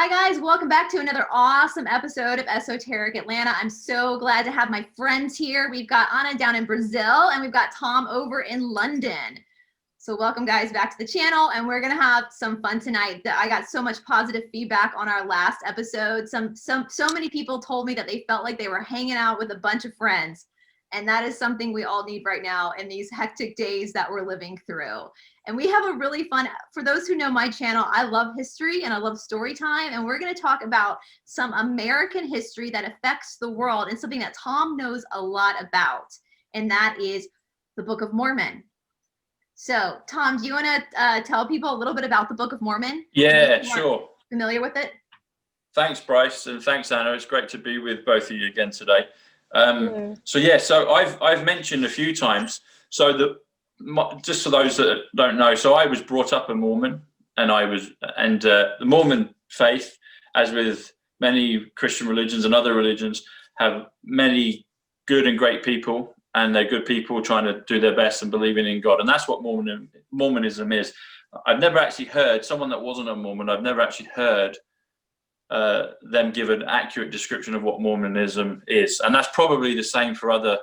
Hi guys, welcome back to another awesome episode of Esoteric Atlanta. I'm so glad to have my friends here. We've got Anna down in Brazil and we've got Tom over in London. So welcome guys back to the channel, and we're gonna have some fun tonight. I got so much positive feedback on our last episode. So many people told me that they felt like they were hanging out with a bunch of friends. And that is something we all need right now in these hectic days that we're living through. And we have a really fun, for those who know my channel, I love history and I love story time. And we're gonna talk about some American history that affects the world and something that Tom knows a lot about. And that is the Book of Mormon. So Tom, do you wanna tell people a little bit about the Book of Mormon? Yeah, sure. Familiar with it? Thanks, Brice, and thanks, Anna. It's great to be with both of you again today. So I've mentioned a few times. So just for those that don't know, so I was brought up a Mormon, and the Mormon faith, as with many Christian religions and other religions, have many good and great people, and they're good people trying to do their best and believing in God, and that's what Mormonism is. I've never actually heard someone that wasn't a Mormon. I've never actually heard them give an accurate description of what Mormonism is, and that's probably the same for other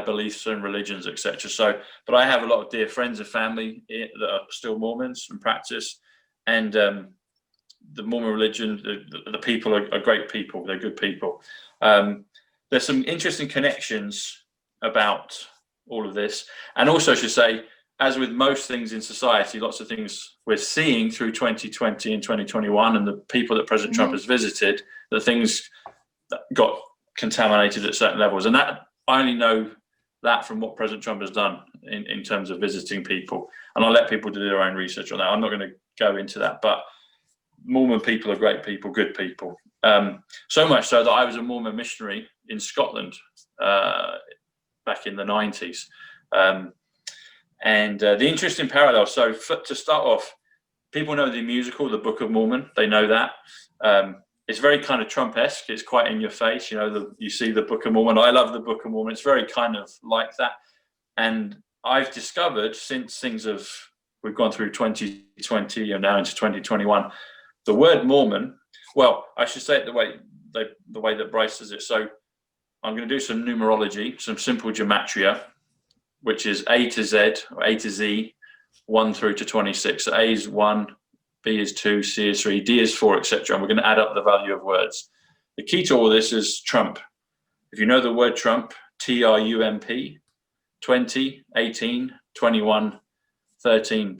beliefs and religions, etc. So, but I have a lot of dear friends and family that are still Mormons and practice, and the Mormon religion, the people are great people. They're good people. There's some interesting connections about all of this, and also I should say, as with most things in society, lots of things we're seeing through 2020 and 2021 and the people that President Trump has visited, that things got contaminated at certain levels. And that I only know that from what President Trump has done in terms of visiting people. And I'll let people do their own research on that. I'm not going to go into that, but Mormon people are great people, good people. So much so that I was a Mormon missionary in Scotland back in the 90s. And the interesting parallel, so to start off, people know the musical, the Book of Mormon, they know that. It's very kind of Trump-esque, it's quite in your face, you know, you see the Book of Mormon. I love the Book of Mormon, it's very kind of like that. And I've discovered since we've gone through 2020 and now into 2021, the word Mormon, well, I should say it the way that Brice says it. So I'm going to do some numerology, some simple gematria, which is A to Z, or A to Z, 1 through to 26. So A is 1, B is 2, C is 3, D is 4, etc. And we're going to add up the value of words. The key to all this is Trump. If you know the word Trump, Trump, 20, 18, 21, 13,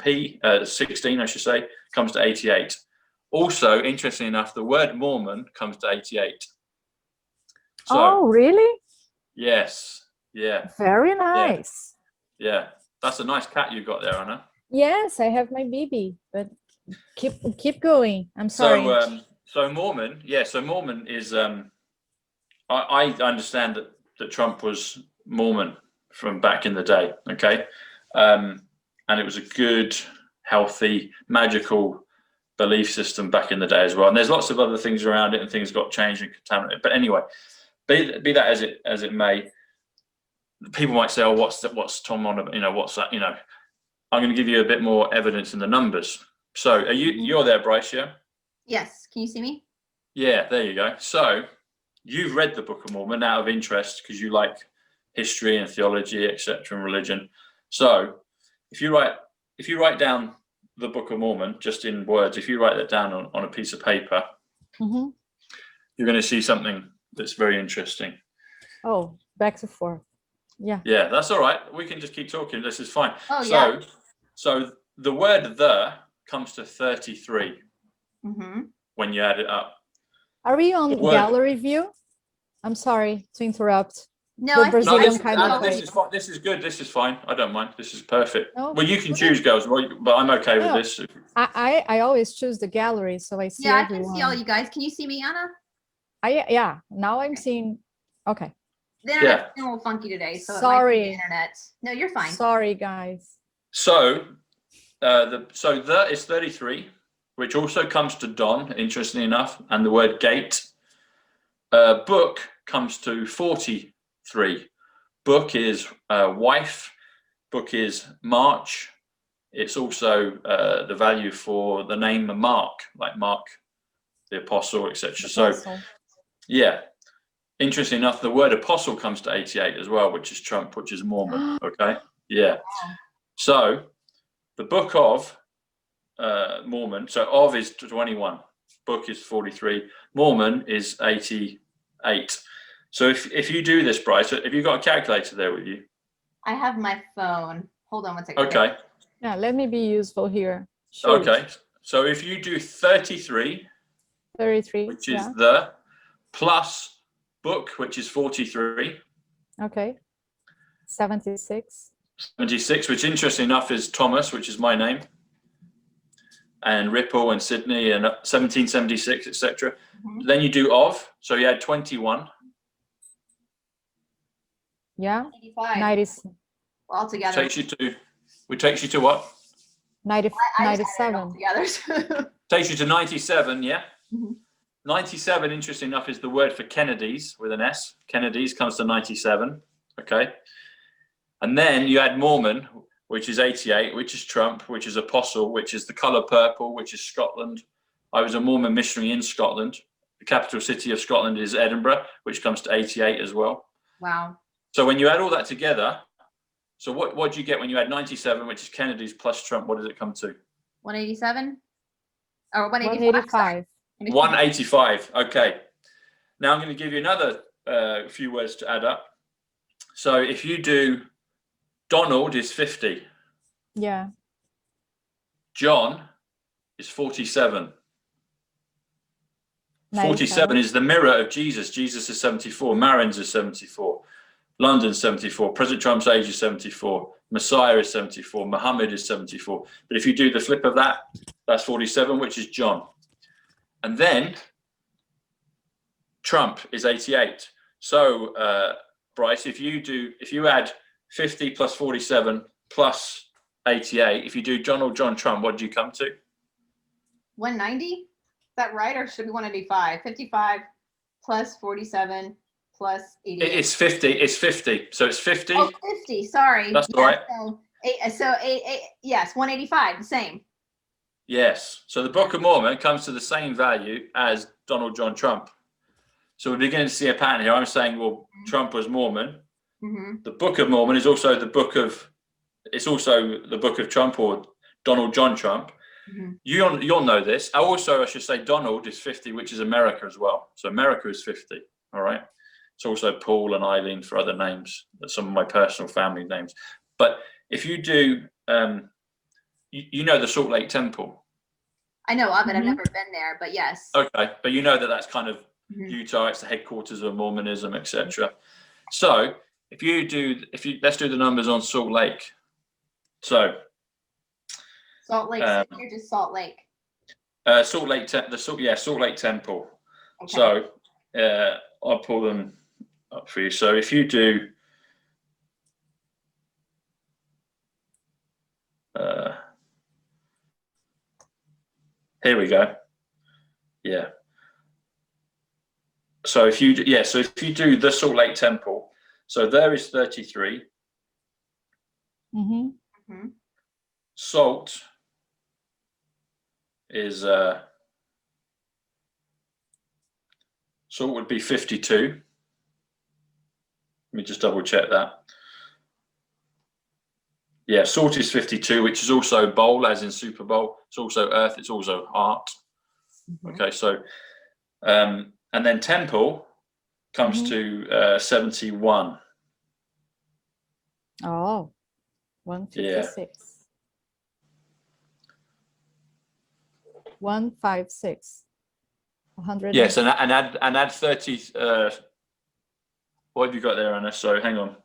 16, I should say, comes to 88. Also, interestingly enough, the word Mormon comes to 88. So, oh, really? Yes. Yeah. Very nice. Yeah, that's a nice cat you got there, Anna. Yes, I have my baby, but keep going. I'm sorry. So Mormon, so Mormon is I understand that Trump was Mormon from back in the day, okay, and it was a good, healthy, magical belief system back in the day as well. And there's lots of other things around it, and things got changed and contaminated. But anyway, be that as it may. People might say, "Oh, what's Tom on? You know, what's that? You know." I'm going to give you a bit more evidence in the numbers. So, you're there, Brice? Yeah. Yes. Can you see me? Yeah. There you go. So, you've read the Book of Mormon out of interest because you like history and theology, etc., and religion. So, if you write down the Book of Mormon just in words, if you write that down on a piece of paper, you're going to see something that's very interesting. Oh, back to forth. Yeah, that's all right. We can just keep talking. This is fine. Oh, yeah. So the word "the" comes to 33 when you add it up. Are we on gallery view? I'm sorry to interrupt. No, this is good. This is fine. I don't mind. This is perfect. No, well, you can choose, girls, but I'm okay with this. I always choose the gallery, so I see everyone. I can see all you guys. Can you see me, Anna? Yeah. Now I'm seeing. Okay. The internet's a little funky today, so sorry. It might be the internet. No, you're fine. Sorry, guys. So, the is 33, which also comes to Don, interestingly enough, and the word gate. Book comes to 43. Book is wife. Book is March. It's also the value for the name Mark, like Mark the apostle, etc. So Apostle. yeah, interesting enough, the word apostle comes to 88 as well, which is Trump, which is Mormon. Okay, yeah. So the Book of Mormon, so of is 21, book is 43, Mormon is 88. So if you do this, Brice, have you got a calculator there with you? I have my phone. Hold on one second. Okay. Yeah, let me be useful here. Shoot. Okay. So if you do 33, 33. which is Yeah. the plus book, which is 43. Okay. 76. 76, which interesting enough is Thomas, which is my name, and Ripple and Sydney and 1776, etc. Then you do of, so you add 21. Yeah. 85 90, altogether. Takes you to what? 90, I just added it 97. all together. Takes you to 97, yeah. Mhm. 97, interesting enough, is the word for Kennedys with an S. Kennedys comes to 97, okay. And then you add Mormon, which is 88, which is Trump, which is apostle, which is the color purple, which is Scotland. I was a Mormon missionary in Scotland. The capital city of Scotland is Edinburgh, which comes to 88 as well. Wow. So when you add all that together, so what do you get when you add 97, which is Kennedy's plus Trump? What does it come to? 187 or 185. 185. 185. Okay. Now I'm going to give you another few words to add up. So if you do Donald is 50. Yeah. John is 47. 97. 47 is the mirror of Jesus. Jesus is 74. Marin's is 74. London's 74. President Trump's age is 74. Messiah is 74. Muhammad is 74. But if you do the flip of that, that's 47, which is John. And then Trump is 88. So, Brice, if you add 50 plus 47 plus 88, if you do John Trump, what do you come to? 190? Is that right? Or should be 185? 55 plus 47 plus 88. It's 50. It's 50. So it's 50. Oh, 50. Sorry. That's all right. Yes, 185, the same. Yes. So the Book of Mormon comes to the same value as Donald John Trump. So we're beginning to see a pattern here. I'm saying, well, Trump was Mormon. Mm-hmm. The Book of Mormon is also the book of Trump or Donald John Trump. Mm-hmm. You'll know this. Also, I should say Donald is 50, which is America as well. So America is 50. All right. It's also Paul and Eileen for other names, some of my personal family names. But if you do, you know the Salt Lake Temple. I know of it. I've never been there, but yes. Okay, but you know that that's kind of Utah. It's the headquarters of Mormonism, etc. So let's do the numbers on Salt Lake. So Salt Lake City or just Salt Lake? Salt Lake Temple. Okay. So I'll pull them up for you. So if you do here we go. Yeah. So if you do the Salt Lake Temple, so there is 33. Mm-hmm. Mm-hmm. Salt is salt would be 52. Let me just double check that. Yeah, salt is 52, which is also bowl, as in Super Bowl. It's also earth. It's also heart. Mm-hmm. Okay, so and then temple comes to 71. Oh, 156. 156. 100. Yes, and add 30. What have you got there, Anna? So hang on.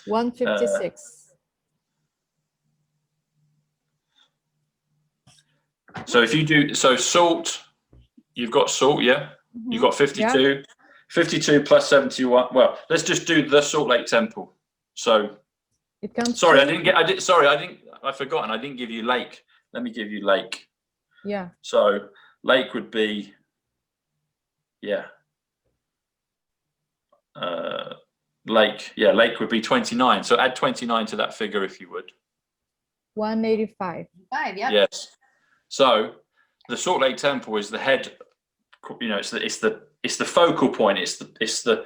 156. So if you do salt, you've got salt, yeah. Mm-hmm. You've got 52. Yeah. 52 plus 71. Well, let's just do the Salt Lake Temple. So It comes. sorry, I've forgotten. I didn't give you lake. Let me give you lake. Yeah. So lake would be, lake would be 29. So add 29 to that figure if you would. 185. 5, yep. Yes. So the Salt Lake Temple is the you know, it's the focal point. It's the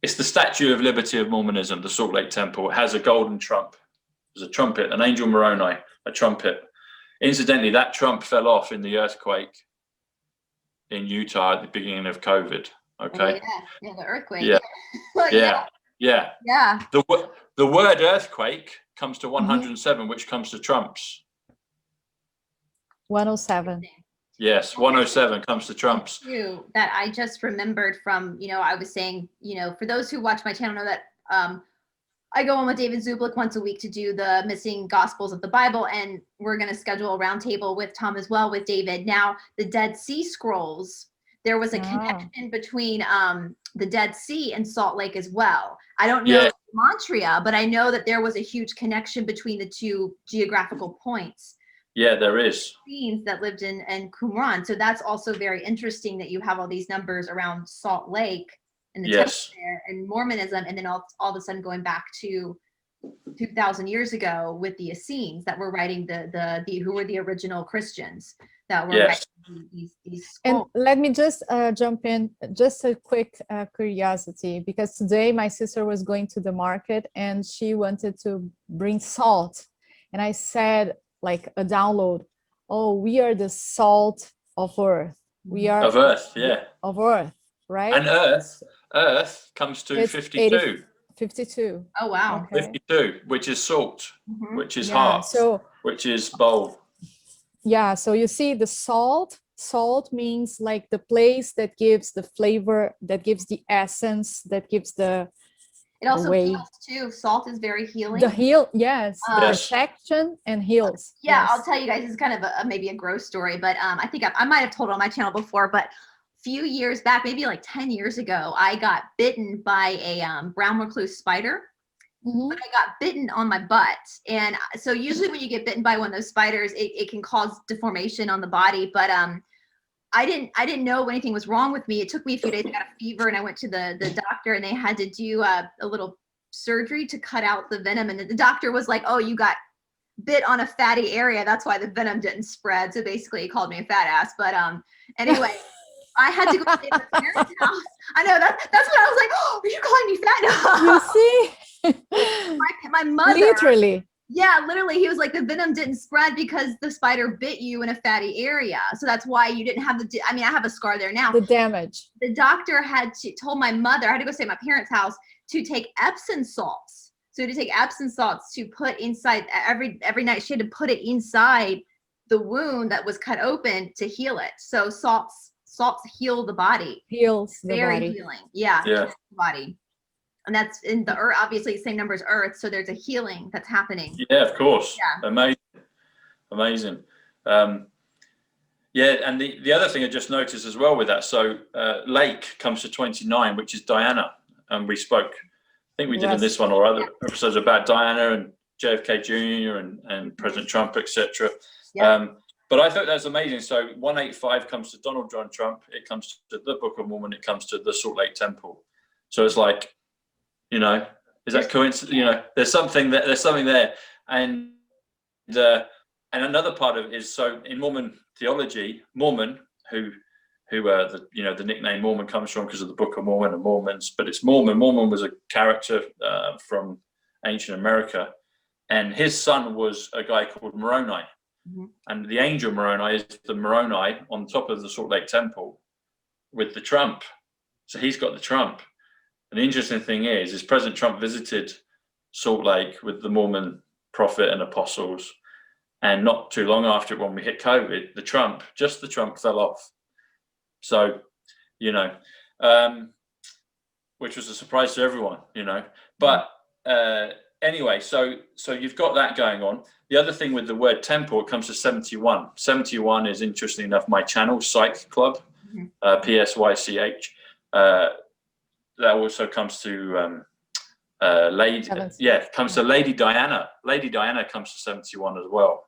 Statue of Liberty of Mormonism. The Salt Lake Temple. It has a golden trump. There's a trumpet, an angel Moroni, a trumpet. Incidentally, that trump fell off in the earthquake in Utah at the beginning of COVID. Okay. Oh, yeah, the earthquake. Yeah. Well, Yeah. The word earthquake comes to 107, which comes to trumps. 107. Yes, 107 comes to trumps. Too, that I just remembered from, I was saying, for those who watch my channel know that I go on with David Zublik once a week to do the missing gospels of the Bible, and we're going to schedule a roundtable with Tom as well with David. Now, the Dead Sea Scrolls, there was a connection between the Dead Sea and Salt Lake as well. I don't know Montreal, but I know that there was a huge connection between the two geographical points. Yeah, there is. That lived in Qumran. So that's also very interesting that you have all these numbers around Salt Lake and the temple there and Mormonism, and then all of a sudden going back to 2,000 years ago with the Essenes that were writing the who were the original Christians that were writing these scrolls. And let me just jump in, just a quick curiosity, because today my sister was going to the market and she wanted to bring salt, and I said, like a download, oh, we are the salt of earth. We are of earth, of earth, right? And earth comes to It's 52. 52. Oh wow. Okay. 52, which is salt, which is heart, which is bowl. Yeah, so you see the salt means like the place that gives the flavor, that gives the essence, that gives the it also way. Heals too. Salt is very healing. The protection and heals. Yeah, I'll tell you guys, this is kind of maybe a gross story, but I think I might have told it on my channel before, but a few years back, maybe like 10 years ago, I got bitten by a brown recluse spider. But I got bitten on my butt. And so usually when you get bitten by one of those spiders, it can cause deformation on the body. But I didn't know anything was wrong with me. It took me a few days. I got a fever and I went to the doctor, and they had to do a little surgery to cut out the venom. And the doctor was like, oh, you got bit on a fatty area. That's why the venom didn't spread. So basically he called me a fat ass. But anyway, I had to go to my parents' house. I know that's what I was like, oh, are you calling me fat? You see? my mother. Literally. Yeah, literally, he was like, the venom didn't spread because the spider bit you in a fatty area. So that's why you didn't have I have a scar there now. The damage. The doctor told my mother, I had to go stay at my parents' house, to take Epsom salts. So to take Epsom salts to put inside every night, she had to put it inside the wound that was cut open to heal it. So salts heal the body. Heals the Very body. healing. Yeah. The body. And that's in the earth, obviously the same number as earth. So there's a healing that's happening. Yeah, of course. Yeah. Amazing. And the other thing I just noticed as well with that, so Lake comes to 29, which is Diana. And we spoke, I think we did in this one or other episodes about Diana and JFK Jr. and President Trump, etc. Yeah. But I thought that's amazing. So 185 comes to Donald John Trump. It comes to the Book of Mormon. It comes to the Salt Lake Temple. So it's like, is that coincidence? There's something there. And another part of it is, so in Mormon theology, Mormon, who the nickname Mormon comes from because of the Book of Mormon and Mormons, but it's Mormon. Mormon was a character from ancient America, and his son was a guy called Moroni. And the angel Moroni is the Moroni on top of the Salt Lake Temple with the trump. So he's got the trump. And the interesting thing is President Trump visited Salt Lake with the Mormon prophet and apostles. And not too long after, when we hit COVID, the trump fell off. So, which was a surprise to everyone, But anyway, so you've got that going on. The other thing with the word temple, it comes to 71. 71 is, interesting enough, my channel, Psych.Club, PSYCH. That also comes to comes to Lady Diana. Lady Diana comes to 71 as well,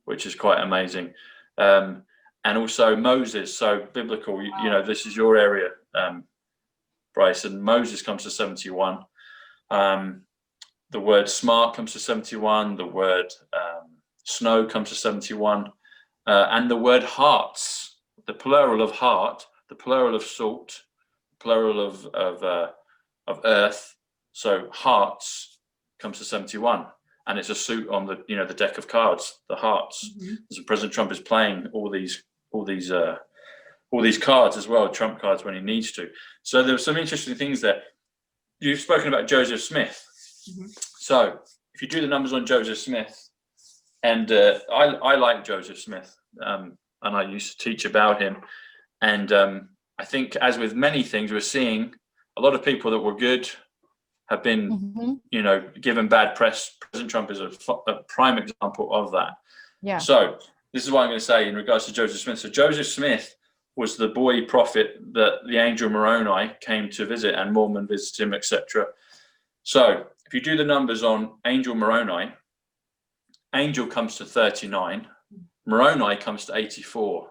which is quite amazing. And also Moses, so biblical, this is your area, Brice, and Moses comes to 71. The word smart comes to 71. The word snow comes to 71. And the word hearts, the plural of heart, the plural of salt, plural of earth. So hearts comes to 71, and it's a suit on the the deck of cards, the hearts. So President Trump is playing all these cards as well, trump cards, when he needs to. So there were some interesting things there. You've spoken about Joseph Smith. So if you do the numbers on Joseph Smith, and I like Joseph Smith, and I used to teach about him. And I think, as with many things, we're seeing a lot of people that were good have been, given bad press. President Trump is a prime example of that. Yeah. So this is what I'm going to say in regards to Joseph Smith. So Joseph Smith was the boy prophet that the angel Moroni came to visit, and Mormon visited him, etc. So if you do the numbers on angel Moroni, angel comes to 39, Moroni comes to 84.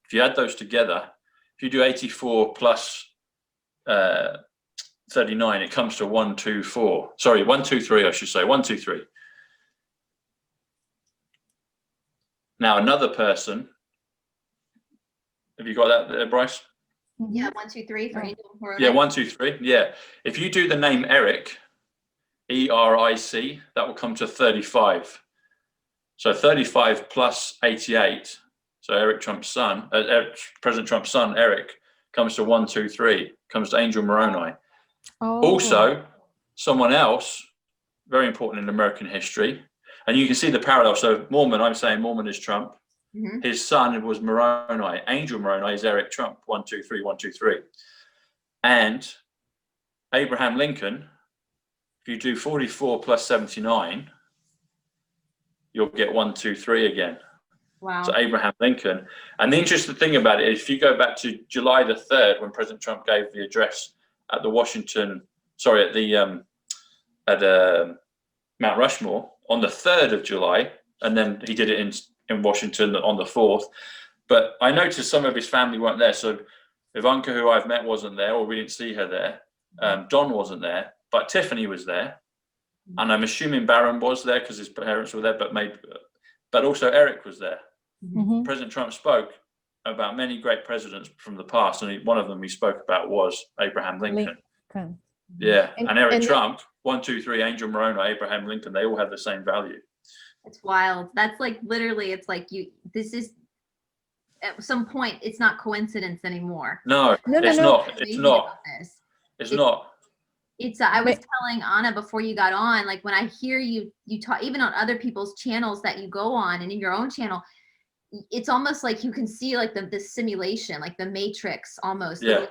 If you add those together, if you do 84 plus 39, it comes to 124. Sorry, 123, I should say, 123. Now another person. Have you got that there, Brice? Yeah, 1, 2, 3 for angel Moroni. Yeah, 1, 2, 3. Yeah. If you do the name Eric, ERIC, that will come to 35. So 35 plus 88. So Eric Trump's son, President Trump's son, Eric, comes to 123, comes to angel Moroni. Oh. Also, someone else, very important in American history, and you can see the parallel. So Mormon, I'm saying Mormon is Trump. His son was Moroni. Angel Moroni is Eric Trump. 1, 2, 3, 1, 2, 3. And Abraham Lincoln, if you do 44 plus 79, you'll get 1, 2, 3 again. Wow. So Abraham Lincoln. And the interesting thing about it is, if you go back to July the 3rd, when President Trump gave the address at the Mount Rushmore on the 3rd of July, and then he did it in Washington on the 4th. But I noticed some of his family weren't there. So Ivanka, who I've met, wasn't there, or we didn't see her there. Don wasn't there, but Tiffany was there. And I'm assuming Barron was there because his parents were there, but also Eric was there. President Trump spoke about many great presidents from the past, and one of them he spoke about was Abraham Lincoln. Yeah, and Eric Trump, 1, 2, 3, angel Moroni, Abraham Lincoln, they all have the same value. It's wild. That's like literally, it's like this is, at some point, it's not coincidence anymore. No, it's not. It's not. It's not. It's I was telling Anna before you got on, like when I hear you talk, even on other people's channels that you go on and in your own channel, it's almost like you can see like the simulation, like the matrix almost. Yeah.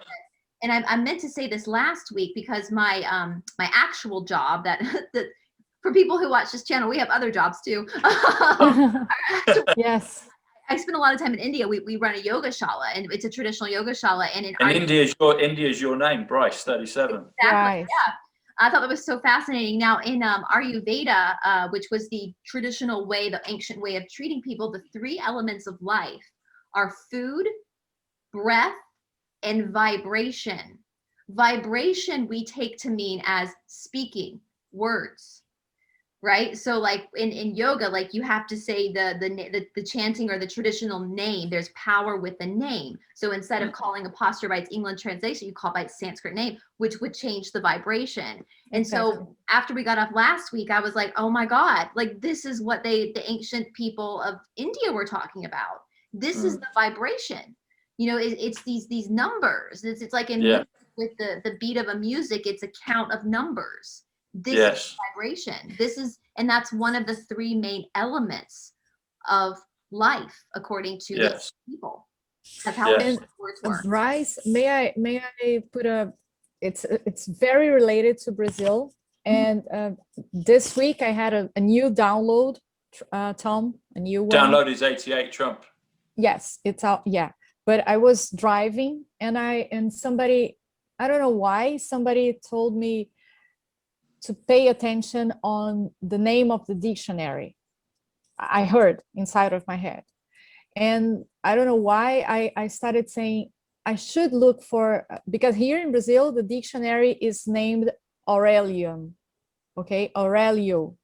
And I meant to say this last week because my my actual job that for people who watch this channel, we have other jobs too. Yes. I spend a lot of time in India. We run a yoga shala, and it's a traditional yoga shala. And India's your name, Brice 37. Exactly. Right. Yeah. I thought that was so fascinating. Now in Ayurveda, which was the traditional way, the ancient way of treating people, the 3 elements of life are food, breath, and vibration. Vibration we take to mean as speaking, words. Right. So like in yoga, like you have to say the chanting or the traditional name. There's power with the name. So instead of calling a posture by its English translation, you call it by its Sanskrit name, which would change the vibration. And so after we got off last week, I was like, oh my God, like this is what the ancient people of India were talking about. This is the vibration. It's these numbers. It's like with the beat of a music, it's a count of numbers. This is vibration. And that's one of the 3 main elements of life, according to these people. That's how words work. Brice, may I put it's very related to Brazil. And this week I had a new download, Tom, a new one. Download is 88 Trump. Yes, it's out. Yeah. But I was driving and somebody, I don't know why, somebody told me to pay attention on the name of the dictionary. I heard inside of my head. And I don't know why I started saying I should look for, because here in Brazil, the dictionary is named Aurelian. Okay, Aurelio.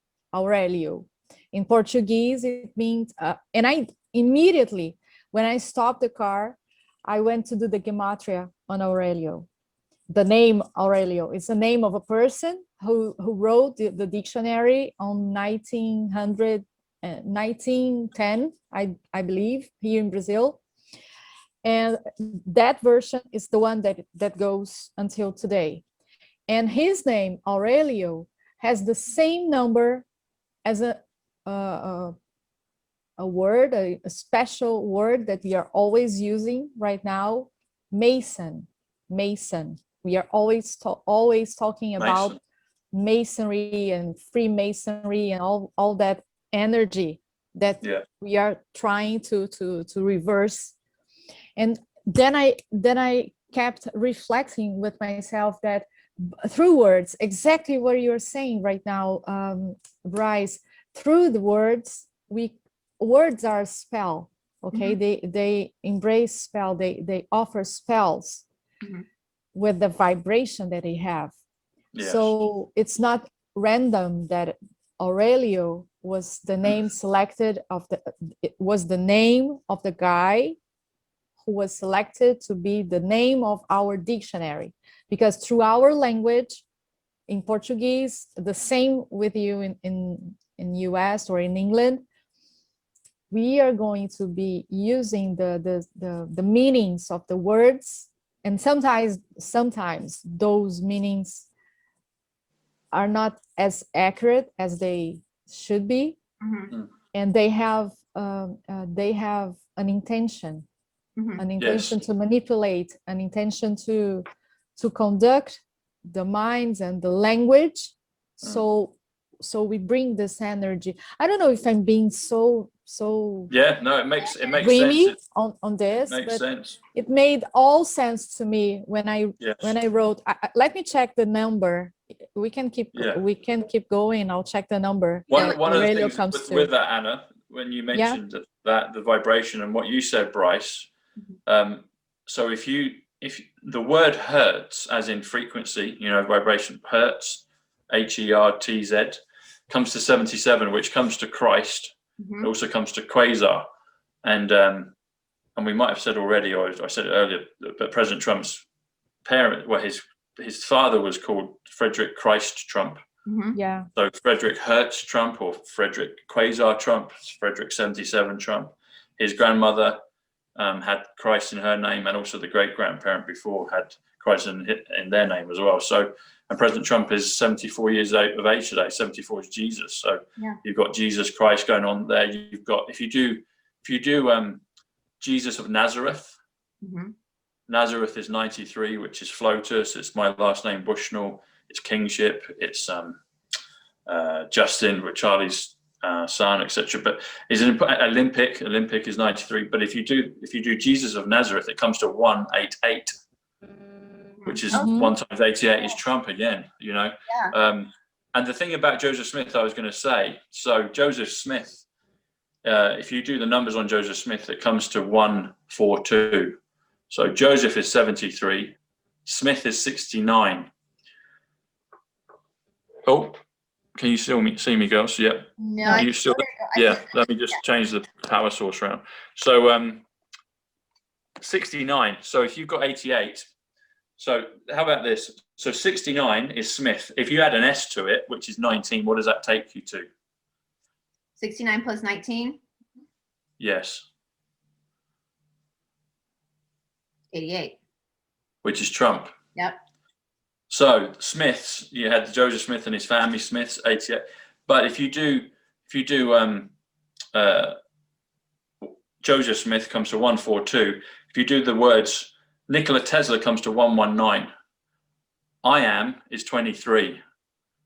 In Portuguese, it means, and I immediately, when I stopped the car, I went to do the gematria on Aurelio. The name Aurelio is the name of a person who wrote the dictionary on 1910, I believe, here in Brazil. And that version is the one that goes until today. And his name, Aurelio, has the same number as a word, a special word that we are always using right now, Mason. We are always talking about Masonry and Freemasonry and all that energy that we are trying to reverse. And then I kept reflecting with myself that through words, exactly what you're saying right now, Brice, through the words, words are a spell. Okay, they embrace spell, they offer spells with the vibration that they have. Yes. So it's not random that Aurelio was the name selected it was the name of the guy who was selected to be the name of our dictionary, because through our language in Portuguese, the same with you in US or in England, we are going to be using the meanings of the words, and sometimes those meanings are not as accurate as they should be, and they have an intention, to manipulate, an intention to conduct the minds and the language. So we bring this energy. I don't know if I'm being so it makes dreamy sense. on this, makes sense. It made all sense to me when I wrote. Let me check the number. We can keep going. I'll check the number. One of the things with that, Anna, when you mentioned that the vibration and what you said, Brice, so if the word hertz, as in frequency, vibration, hertz, HERTZ, comes to 77, which comes to Christ. It also comes to quasar, and we might have said already, or I said it earlier, but President Trump's parent, his father was called Frederick Christ Trump. So Frederick Hertz Trump, or Frederick Quasar Trump, Frederick 77 Trump. His grandmother had Christ in her name, and also the great grandparent before had Christ in their name as well. So, and President Trump is 74 years of age today. 74 is Jesus. So you've got Jesus Christ going on there. You've got, if you do Jesus of Nazareth, Nazareth is 93, which is Flotus. It's my last name, Bushnell. It's kingship. It's Justin, with Charlie's son, etc. But is an Olympic. Olympic is 93. But if you do Jesus of Nazareth, it comes to 188, which is 1 times 88 is Trump again. And the thing about Joseph Smith, I was going to say. So Joseph Smith, if you do the numbers on Joseph Smith, it comes to 142. So Joseph is 73, Smith is 69. Oh, can you still see me, girls? Yep. No, you still? Yeah. Let me just change the power source around. So 69. So if you've got 88, so how about this? So 69 is Smith. If you add an S to it, which is 19, what does that take you to? 69 plus 19? Yes. 88. Which is Trump. Yep. So Smiths, you had Joseph Smith and his family, Smiths, 88. But if you do Joseph Smith comes to 142. If you do the words, Nikola Tesla comes to 119. I am is 23.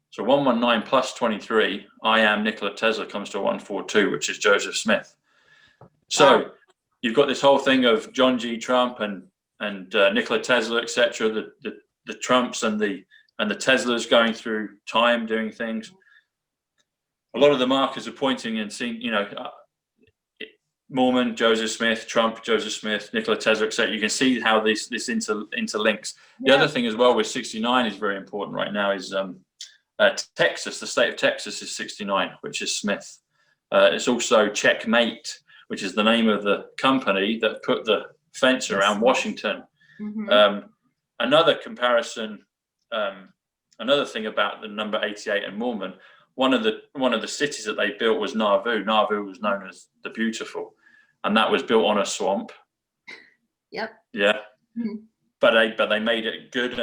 So 119 plus 23, I am Nikola Tesla comes to 142, which is Joseph Smith. So you've got this whole thing of John G. Trump and Nikola Tesla, etc. The Trumps and the Teslas going through time doing things. A lot of the markers are pointing and seeing, Mormon, Joseph Smith, Trump, Joseph Smith, Nikola Tesla, etc. You can see how this interlinks. The other thing as well with 69 is very important right now is Texas. The state of Texas is 69, which is Smith. It's also Checkmate, which is the name of the company that put the fence around Washington. Another comparison, another thing about the number 88 and Mormon, one of the cities that they built was Nauvoo. Nauvoo was known as the Beautiful, and that was built on a swamp. Yep. Yeah. But they made it good,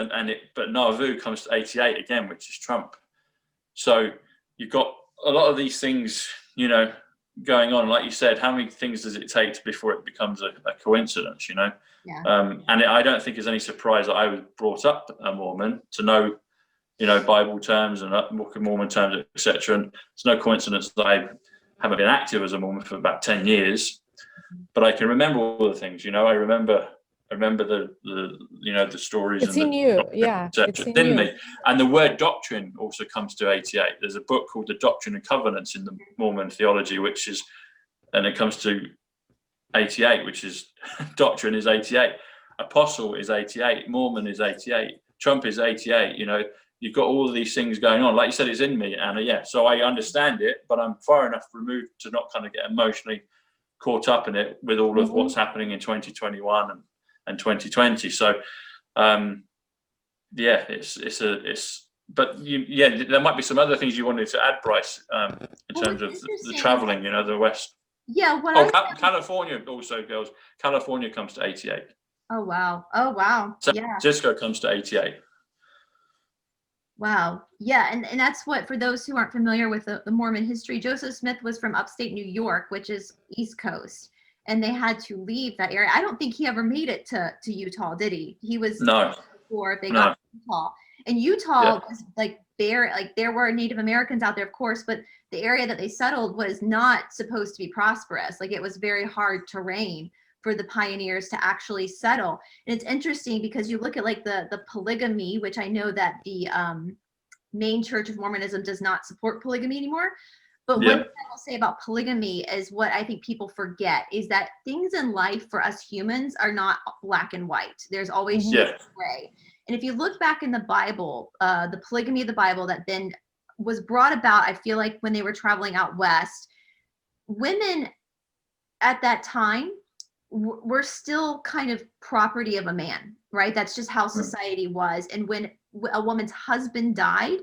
but Nauvoo comes to 88 again, which is Trump. So you've got a lot of these things, you know, going on. Like you said, how many things does it take before it becomes a coincidence, you know? Yeah. I don't think it's any surprise that I was brought up a Mormon to know, you know, Bible terms and Book of Mormon terms, etc. And it's no coincidence that I haven't been active as a Mormon for about 10 years, but I can remember all the things, you know. I remember the you know, the stories. It's in you, yeah. It's in you. Me. And the word doctrine also comes to 88. There's a book called The Doctrine and Covenants in the Mormon theology, which is, and it comes to 88, which is doctrine is 88, apostle is 88, Mormon is 88, Trump is 88. You know, you've got all of these things going on. Like you said, it's in me, Anna. Yeah, so I understand it, but I'm far enough removed to not kind of get emotionally caught up in it with all of what's happening in 2021 and 2020. So yeah, but there might be some other things you wanted to add, Brice, in terms of the traveling, you know, the West. Yeah. California also, girls. California comes to 88. Oh wow. San Francisco comes to 88. Wow. Yeah. And that's what, for those who aren't familiar with the Mormon history, Joseph Smith was from upstate New York, which is East Coast, and they had to leave that area. I don't think he ever made it to Utah, did he? He was before they got to Utah. And Utah was like bare, like there were Native Americans out there, of course, but the area that they settled was not supposed to be prosperous. Like it was very hard terrain for the pioneers to actually settle. And it's interesting because you look at like the polygamy, which I know that the main Church of Mormonism does not support polygamy anymore. But one thing I will say about polygamy is what I think people forget is that things in life for us humans are not black and white. There's always gray. And if you look back in the Bible, the polygamy of the Bible that then was brought about, I feel like when they were traveling out west, women at that time were still kind of property of a man, right? That's just how society was. And when a woman's husband died,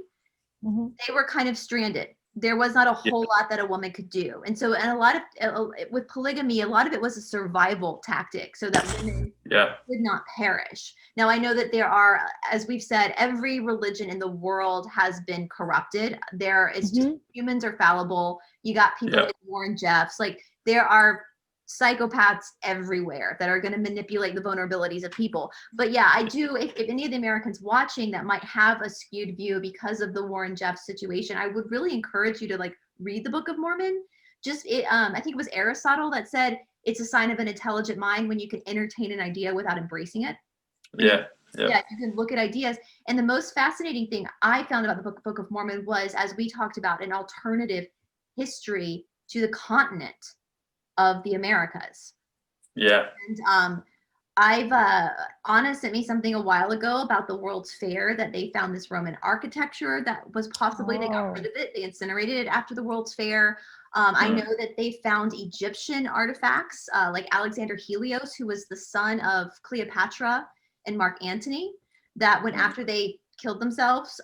they were kind of stranded. There was not a whole lot that a woman could do. And so, and a lot of, with polygamy, a lot of it was a survival tactic so that women would not perish. Now, I know that there are, as we've said, every religion in the world has been corrupted. There is just, humans are fallible. You got people like Warren Jeffs, like there are psychopaths everywhere that are going to manipulate the vulnerabilities of people. But yeah, I do, if any of the Americans watching that might have a skewed view because of the Warren Jeffs situation, I would really encourage you to like read the Book of Mormon. I think it was Aristotle that said it's a sign of an intelligent mind when you can entertain an idea without embracing it. Yeah, you can look at ideas. And the most fascinating thing I found about the Book of Mormon was, as we talked about, an alternative history to the continent of the Americas. And Anna sent me something a while ago about the World's Fair, that they found this Roman architecture that was possibly, they got rid of it, they incinerated it after the World's Fair. I know that they found Egyptian artifacts, like Alexander Helios, who was the son of Cleopatra and Mark Antony, that when after they killed themselves,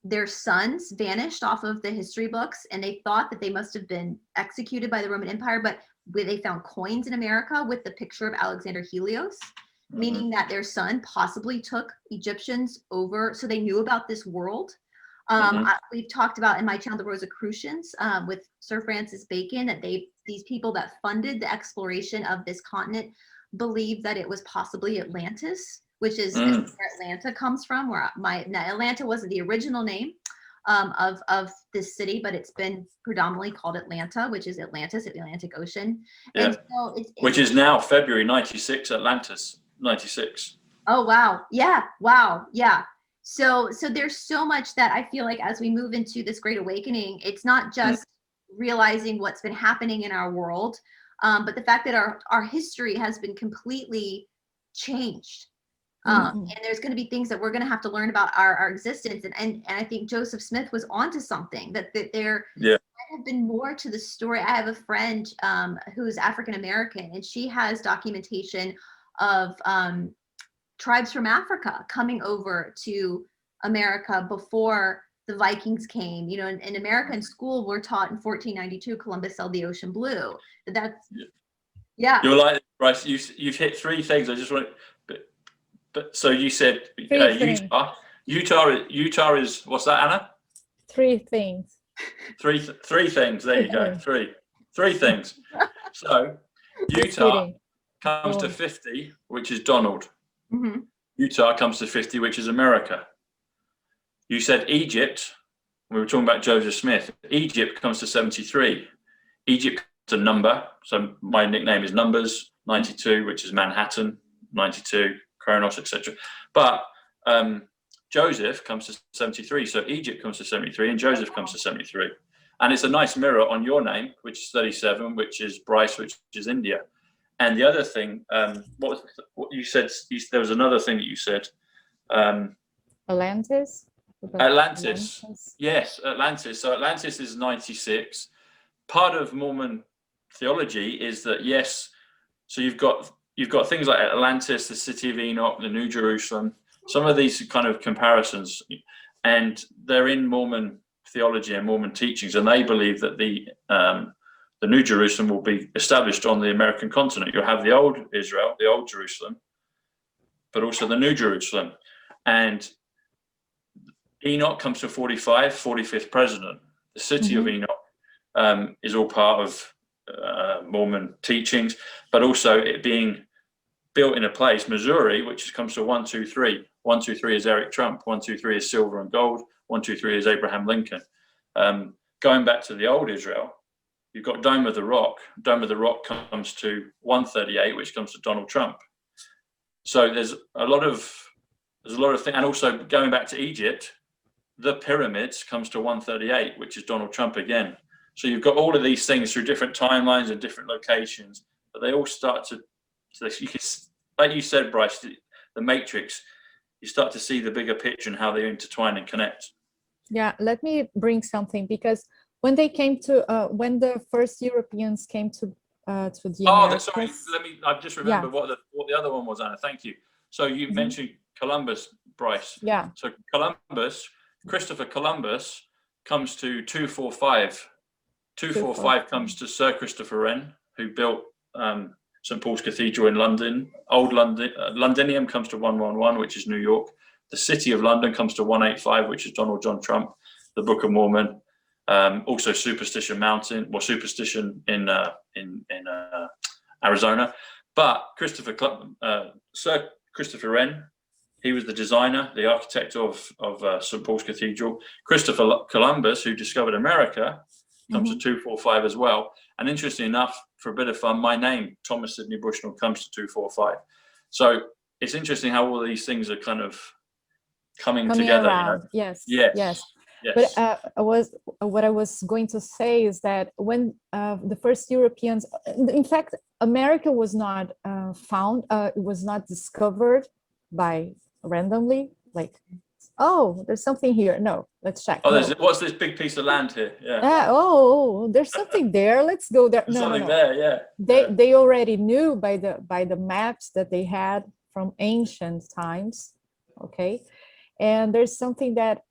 their sons vanished off of the history books, and they thought that they must have been executed by the Roman Empire, but they found coins in America with the picture of Alexander Helios, meaning that their son possibly took Egyptians over, so they knew about this world. We've talked about in my channel, the Rosicrucians, with Sir Francis Bacon, that these people that funded the exploration of this continent believed that it was possibly Atlantis, which is where Atlanta comes from, where Atlanta wasn't the original name of this city, but it's been predominantly called Atlanta, which is Atlantis, at the Atlantic Ocean. And so which is now February 96, Atlantis, 96. Oh, wow. Yeah. Wow. Yeah. So there's so much that I feel like as we move into this Great Awakening, it's not just realizing what's been happening in our world, but the fact that our history has been completely changed. And there's going to be things that we're going to have to learn about our existence. And I think Joseph Smith was onto something, that there might have been more to the story. I have a friend who's African American, and she has documentation of tribes from Africa coming over to America before the Vikings came. You know, in America in school, we're taught in 1492, Columbus sailed the ocean blue. That's, yeah. You're like, Brice, you've hit three things. I just want, but so you said Utah. Utah is, what's that, Anna? Three things. Three things. There you go. Three things. So Utah comes to 50, which is Donald. Mm-hmm. Utah comes to 50, which is America. You said Egypt. We were talking about Joseph Smith. Egypt comes to 73. Egypt comes to number. So my nickname is Numbers 92, which is Manhattan 92, Kronos, etc. But Joseph comes to 73. So Egypt comes to 73 and Joseph comes to 73. And it's a nice mirror on your name, which is 37, which is Brice, which is India. And the other thing, what you said, there was another thing that you said. Atlantis? Atlantis. Yes, Atlantis. So Atlantis is 96. Part of Mormon theology is that, yes, so you've got things like Atlantis, the city of Enoch, the New Jerusalem, some of these kind of comparisons, and they're in Mormon theology and Mormon teachings, and they believe that the New Jerusalem will be established on the American continent. You'll have the old Israel, the old Jerusalem, but also the New Jerusalem. And Enoch comes to 45th president. The city of Enoch is all part of Mormon teachings, but also it being built in a place, Missouri, which comes to 1, 2, 3. 1, 2, 3 is Eric Trump. 1, 2, 3 is silver and gold. 1, 2, 3 is Abraham Lincoln. Going back to the old Israel, you've got Dome of the Rock. Dome of the Rock comes to 138, which comes to Donald Trump. So there's a lot of things, and also going back to Egypt, the pyramids comes to 138, which is Donald Trump again. So you've got all of these things through different timelines and different locations, but they all start to you can, like you said, Brice, the Matrix. You start to see the bigger picture and how they intertwine and connect. Yeah, let me bring something, because when they came to when the first Europeans came to the Americas, sorry, I've just remembered what the other one was, Anna. Thank you. So you mentioned Columbus, Brice. Yeah. So Christopher Columbus comes to 245. 245 comes to Sir Christopher Wren, who built St. Paul's Cathedral in London. Old London, Londinium comes to 111, which is New York. The City of London comes to 185, which is Donald John Trump. The Book of Mormon. Also Superstition Mountain, or Superstition in Arizona. But Sir Christopher Wren, he was the designer, the architect of St. Paul's Cathedral. Christopher Columbus, who discovered America, comes to 245 as well. And interestingly enough, for a bit of fun, my name, Thomas Sidney Bushnell, comes to 245. So it's interesting how all these things are kind of coming together. Around. You know? Yes. But what I was going to say is that when the first Europeans, in fact, America was not found, it was not discovered by randomly, like, oh, there's something here. No, let's check. What's this big piece of land here? There's something there. Let's go there. No. There, yeah. They already knew by the maps that they had from ancient times. Okay, and there's something that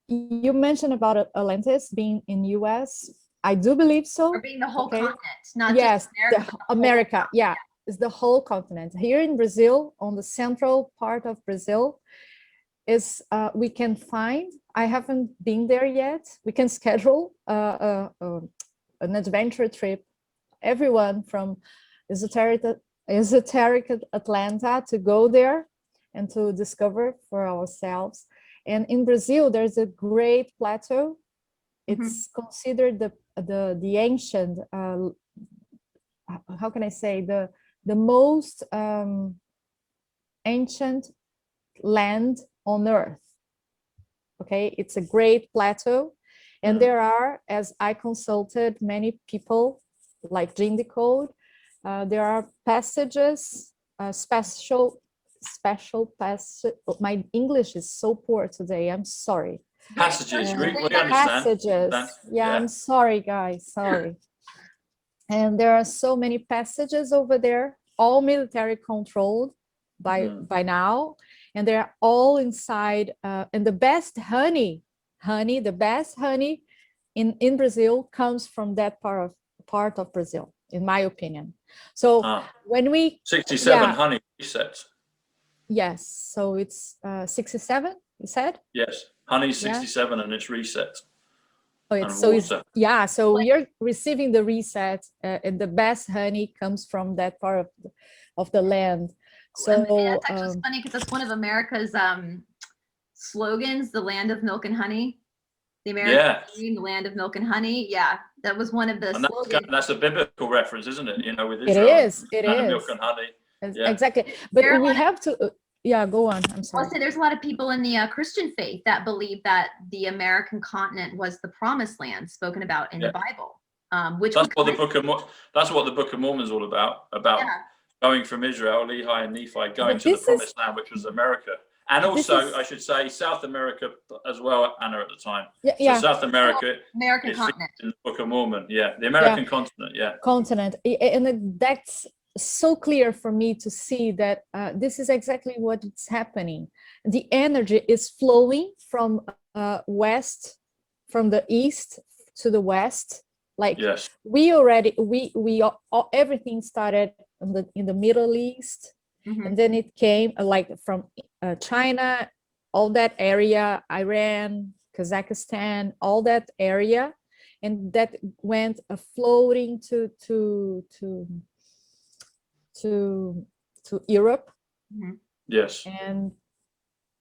you mentioned about Atlantis being in US. I do believe so. Or being the whole continent, not just America. America, yeah, it's the whole continent. Here in Brazil, on the central part of Brazil, is we can find. I haven't been there yet. We can schedule an adventure trip. Everyone from Esoteric Atlanta to go there and to discover for ourselves. And in Brazil, there's a great plateau. It's considered the ancient, how can I say, the most ancient land on Earth. Okay, it's a great plateau. And there are, as I consulted many people, like Jean Decode, there are passages, special passage. My English is so poor today. I'm sorry. Passages. We understand. Passages. Yeah, I'm sorry, guys. Sorry. And there are so many passages over there all military controlled by now, and they're all inside. And the best honey, the best honey in Brazil comes from that part of Brazil, in my opinion. So when we 67 honey resets. Yes, so it's 67, you said? Yes, honey 67 and it's reset. Oh, it's so so we are receiving the reset, and the best honey comes from that part of the land. So and that's actually funny because that's one of America's slogans, the land of milk and honey. The American dream, the land of milk and honey. Yeah, that was one of the slogans. That's a biblical reference, isn't it? You know, with Israel. It is. Milk and honey. Exactly. But we have to. Go on. I'm sorry. I'll say there's a lot of people in the Christian faith that believe that the American continent was the promised land spoken about in the Bible. That's what the Book of Mormon is all about. Going from Israel, Lehi and Nephi, going to the promised land, which was America. And also, I should say, South America as well, Anna, at the time. So South America, American continent. In the Book of Mormon, the American continent, Continent. And that's so clear for me to see that this is exactly what is happening. The energy is flowing from west, from the east to the west. Like we everything started in the Middle East. And then it came like from China, all that area, Iran, Kazakhstan, all that area, and that went floating to Europe. Yes. And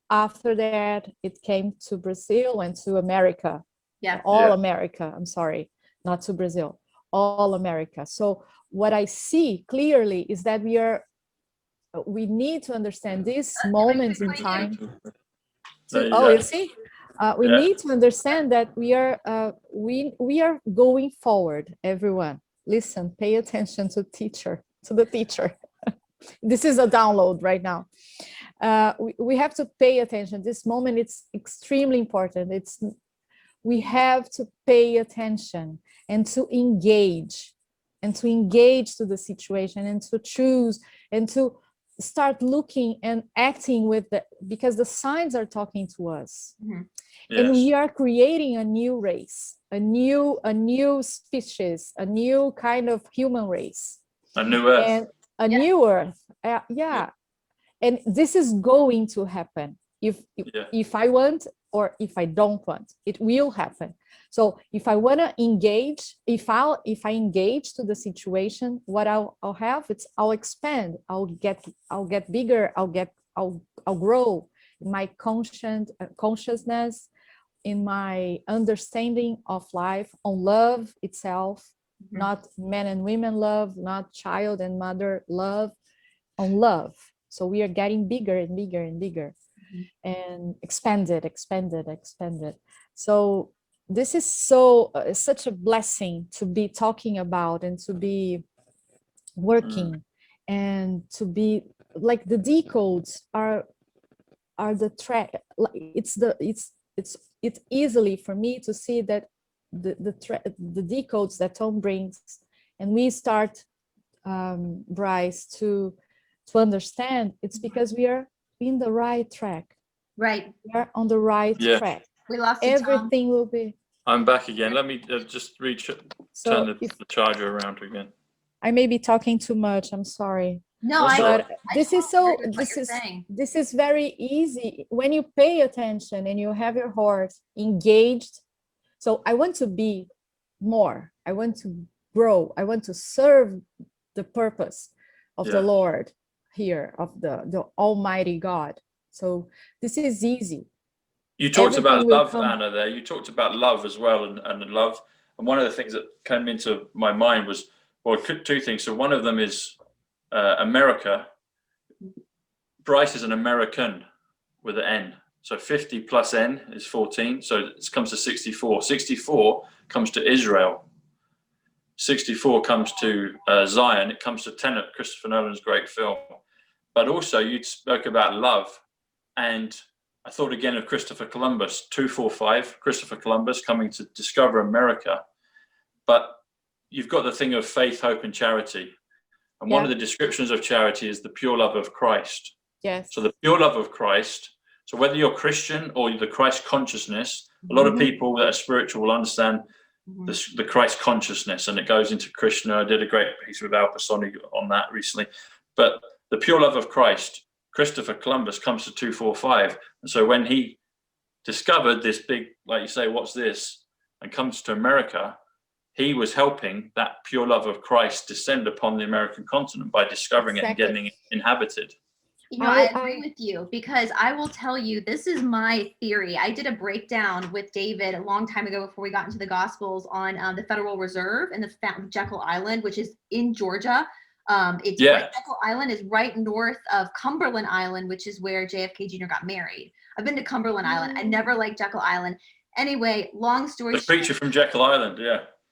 after that, it came to Brazil and to America. America. I'm sorry, not to Brazil. All America. So what I see clearly is that we need to understand this moment in time. You see, we need to understand that we are going forward. Everyone, listen, pay attention to the teacher. This is a download right now. We have to pay attention. This moment, it's extremely important. We have to pay attention and to engage to the situation and to choose and to start looking and acting because the signs are talking to us. And we are creating a new race, a new species, a new kind of human race, a new earth, and a new earth. And this is going to happen if I want or if I don't want. It will happen. So if I want to engage, if I engage to the situation, what I'll have, I'll expand. I'll get bigger. I'll grow in my consciousness, in my understanding of life, on love itself, not men and women love, not child and mother love, on love. So we are getting bigger and bigger and bigger, and expanded. So this is such a blessing to be talking about and to be working and to be like the decodes are the track. It's easily for me to see that the decodes that Tom brings, and we start, Brice, to understand. It's because we are in the right track. Right. We are on the right track. We lost you, everything Tom. will be. I'm back again. Let me just turn the charger around again. I may be talking too much. I'm sorry. No, this is very easy when you pay attention and you have your heart engaged. So I want to be more. I want to grow. I want to serve the purpose of the Lord here, of the Almighty God. So this is easy. You talked about love, Anna, there. You talked about love as well, and love. And one of the things that came into my mind was, well, two things. So one of them is America. Brice is an American with an N. So 50 plus N is 14. So it comes to 64. 64 comes to Israel. 64 comes to Zion. It comes to Tenet, Christopher Nolan's great film. But also you spoke about love. And I thought again of Christopher Columbus, 245, Christopher Columbus coming to discover America. But you've got the thing of faith, hope, and charity. And one of the descriptions of charity is the pure love of Christ. Yes. So the pure love of Christ. So whether you're Christian or the Christ consciousness, a lot of people that are spiritual will understand the Christ consciousness, and it goes into Krishna. I did a great piece with Al Pasoni on that recently. But the pure love of Christ, Christopher Columbus comes to 245. And so when he discovered this big, like you say, what's this, and comes to America, he was helping that pure love of Christ descend upon the American continent by discovering it and getting it inhabited. You know, I agree with you, because I will tell you, this is my theory. I did a breakdown with David a long time ago before we got into the Gospels on the Federal Reserve and the Jekyll Island, which is in Georgia. Jekyll Island is right north of Cumberland Island, which is where JFK Jr. got married. I've been to Cumberland Island. I never liked Jekyll Island. Anyway, long story short. The creature from Jekyll Island,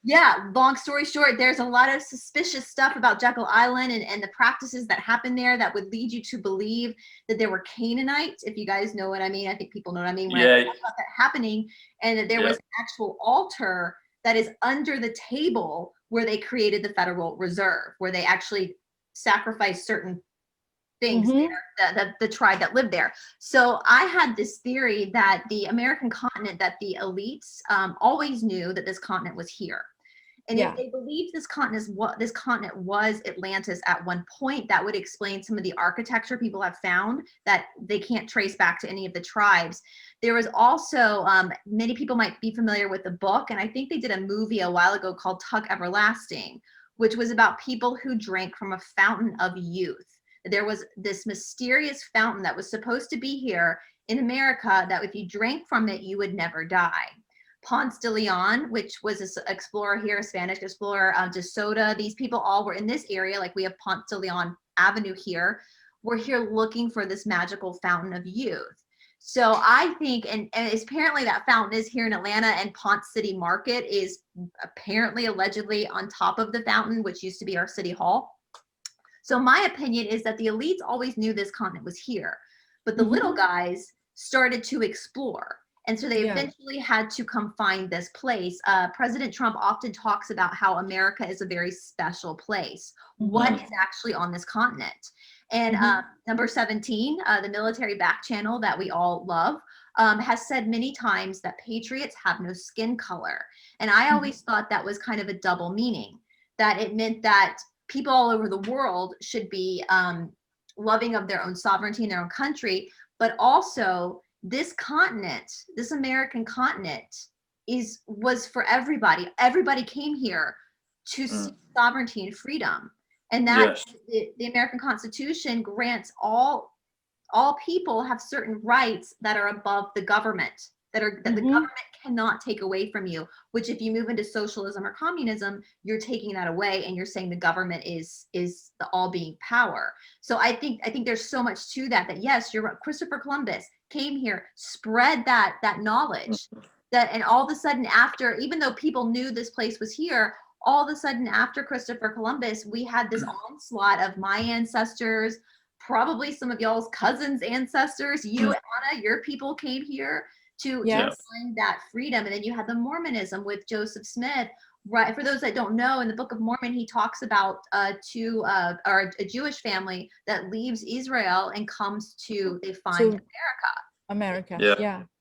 Yeah, long story short, there's a lot of suspicious stuff about Jekyll Island and the practices that happen there that would lead you to believe that there were Canaanites, if you guys know what I mean. I think people know what I mean when I talk about that happening, and that there was an actual altar that is under the table where they created the Federal Reserve, where they actually sacrificed certain things there, the tribe that lived there. So I had this theory that the American continent, that the elites always knew that this continent was here. And if they believed this continent was Atlantis at one point, that would explain some of the architecture people have found that they can't trace back to any of the tribes. There was also, many people might be familiar with the book, and I think they did a movie a while ago called Tuck Everlasting, which was about people who drank from a fountain of youth. There was this mysterious fountain that was supposed to be here in America, that if you drank from it, you would never die. Ponce de Leon, which was an explorer here, a Spanish explorer, de Soto, these people all were in this area, like we have Ponce de Leon Avenue here. We're here looking for this magical fountain of youth. So I think, and apparently that fountain is here in Atlanta, and Ponce City Market is apparently allegedly on top of the fountain, which used to be our city hall. So my opinion is that the elites always knew this continent was here, but the little guys started to explore. And so they eventually had to come find this place. President Trump often talks about how America is a very special place. What is actually on this continent? And number 17, the military back channel that we all love, has said many times that patriots have no skin color. And I always thought that was kind of a double meaning, that it meant that people all over the world should be loving of their own sovereignty in their own country, but also this continent, this American continent, was for everybody. Everybody came here to seek sovereignty and freedom, and that the American Constitution grants all people have certain rights that are above the government, that the government cannot take away from you. Which, if you move into socialism or communism, you're taking that away, and you're saying the government is the all-being power. So I think there's so much to that. That yes, you're right. Christopher Columbus came here, spread that knowledge, and all of a sudden, after, even though people knew this place was here, all of a sudden after Christopher Columbus, we had this onslaught of my ancestors, probably some of y'all's cousins' ancestors, you, Anna, your people came here to find that freedom. And then you had the Mormonism with Joseph Smith. Right. For those that don't know, in the Book of Mormon, he talks about a Jewish family that leaves Israel and comes they find America.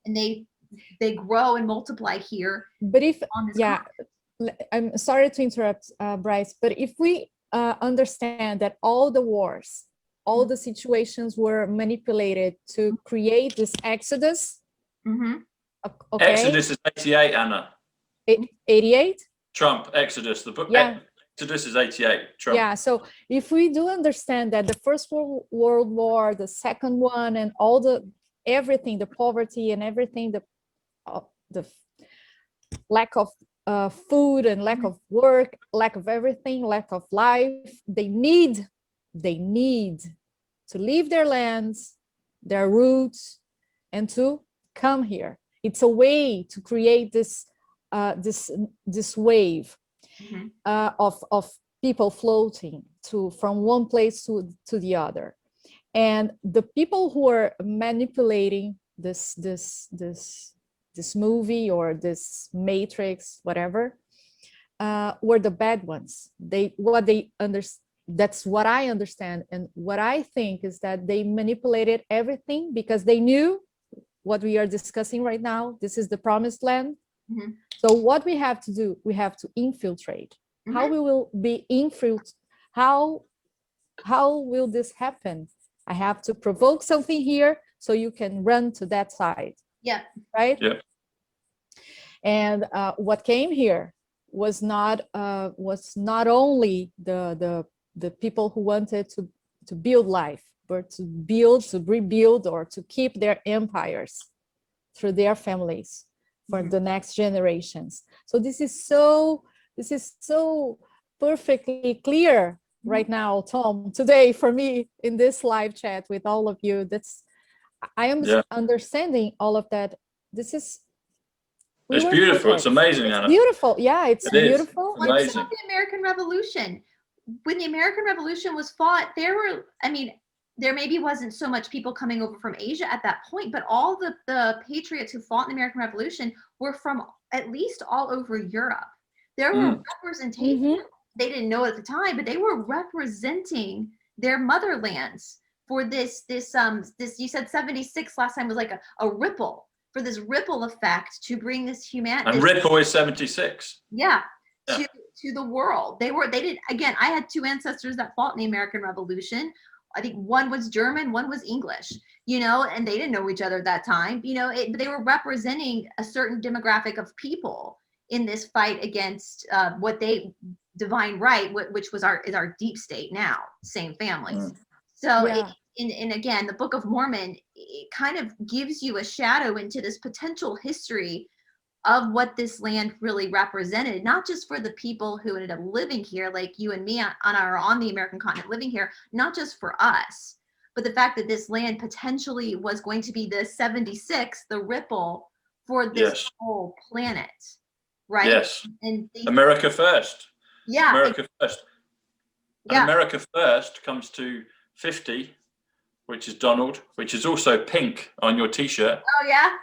And they grow and multiply here. But if I'm sorry to interrupt, Brice, but if we understand that all the wars, all the situations were manipulated to create this exodus. Okay. Exodus is 88, Anna. 88? Trump, Exodus. The book Exodus is 88. Trump. Yeah, so if we do understand that the First World War, the second one, and all everything, the poverty and everything, the lack of food and lack of work, lack of everything, lack of life, they need to leave their lands, their roots, and to come here. It's a way to create this wave of people floating from one place to the other. And the people who are manipulating this movie or this matrix, whatever, were the bad ones. That's what I understand. And what I think is that they manipulated everything because they knew what we are discussing right now. This is the promised land. Mhm. So what we have to do, we have to infiltrate. How we will be infiltrated? How will this happen? I have to provoke something here so you can run to that side. Yeah. Right? Yeah. And what came here was not only the people who wanted to build life, but to rebuild, or to keep their empires through their families for the next generations. So this is so perfectly clear right now, Tom, today for me in this live chat with all of you. I am understanding all of that. It's beautiful. It's amazing, it's Anna. Beautiful. Yeah, it's beautiful. Well, it's about the American Revolution. When the American Revolution was fought, there maybe wasn't so much people coming over from Asia at that point, but all the patriots who fought in the American Revolution were from at least all over Europe. There were representations. They didn't know at the time, but they were representing their motherlands for this you said 76 last time was like a ripple, for this ripple effect to bring this humanity. And ripple is 76. Yeah. To the world. They did, again, I had two ancestors that fought in the American Revolution. I think one was German, one was English, and they didn't know each other at that time, but they were representing a certain demographic of people in this fight against what they divine right, which is our deep state now, same families. So and again, the Book of Mormon, it kind of gives you a shadow into this potential history of what this land really represented, not just for the people who ended up living here, like you and me on the American continent living here, not just for us, but the fact that this land potentially was going to be the 76, the ripple for this whole planet, right? Yes. And America first. Yeah. America first. And America first comes to 50, which is Donald, which is also pink on your t-shirt. Oh yeah.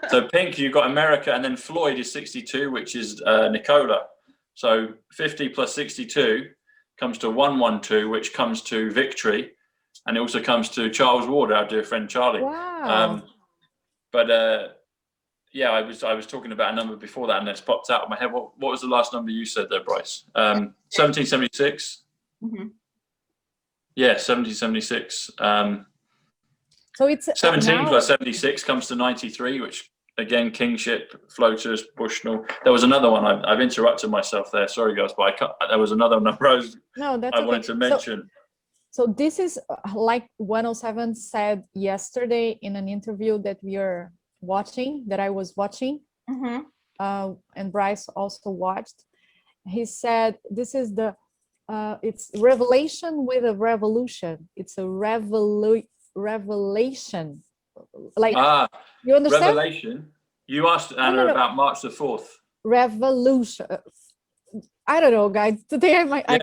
So pink, you've got America, and then Floyd is 62, which is Nicola. So 50 plus 62 comes to 112, which comes to victory, and it also comes to Charles Ward, our dear friend Charlie. Wow. I was talking about a number before that, and it's popped out of my head. What was the last number you said there, Brice? 1776. Yeah, 1776. So it's 17 plus 76 comes to 93, which again, kingship, floaters, Bushnell. There was another one. I've interrupted myself there. Sorry, guys, but there was another number I wanted to mention. So this is like 107 said yesterday in an interview that I was watching, and Brice also watched. He said this is it's revelation with a revolution. It's a revelation. Like, you understand? Revelation. You asked Anna about March the 4th. Revolution. I don't know, guys. Today I might be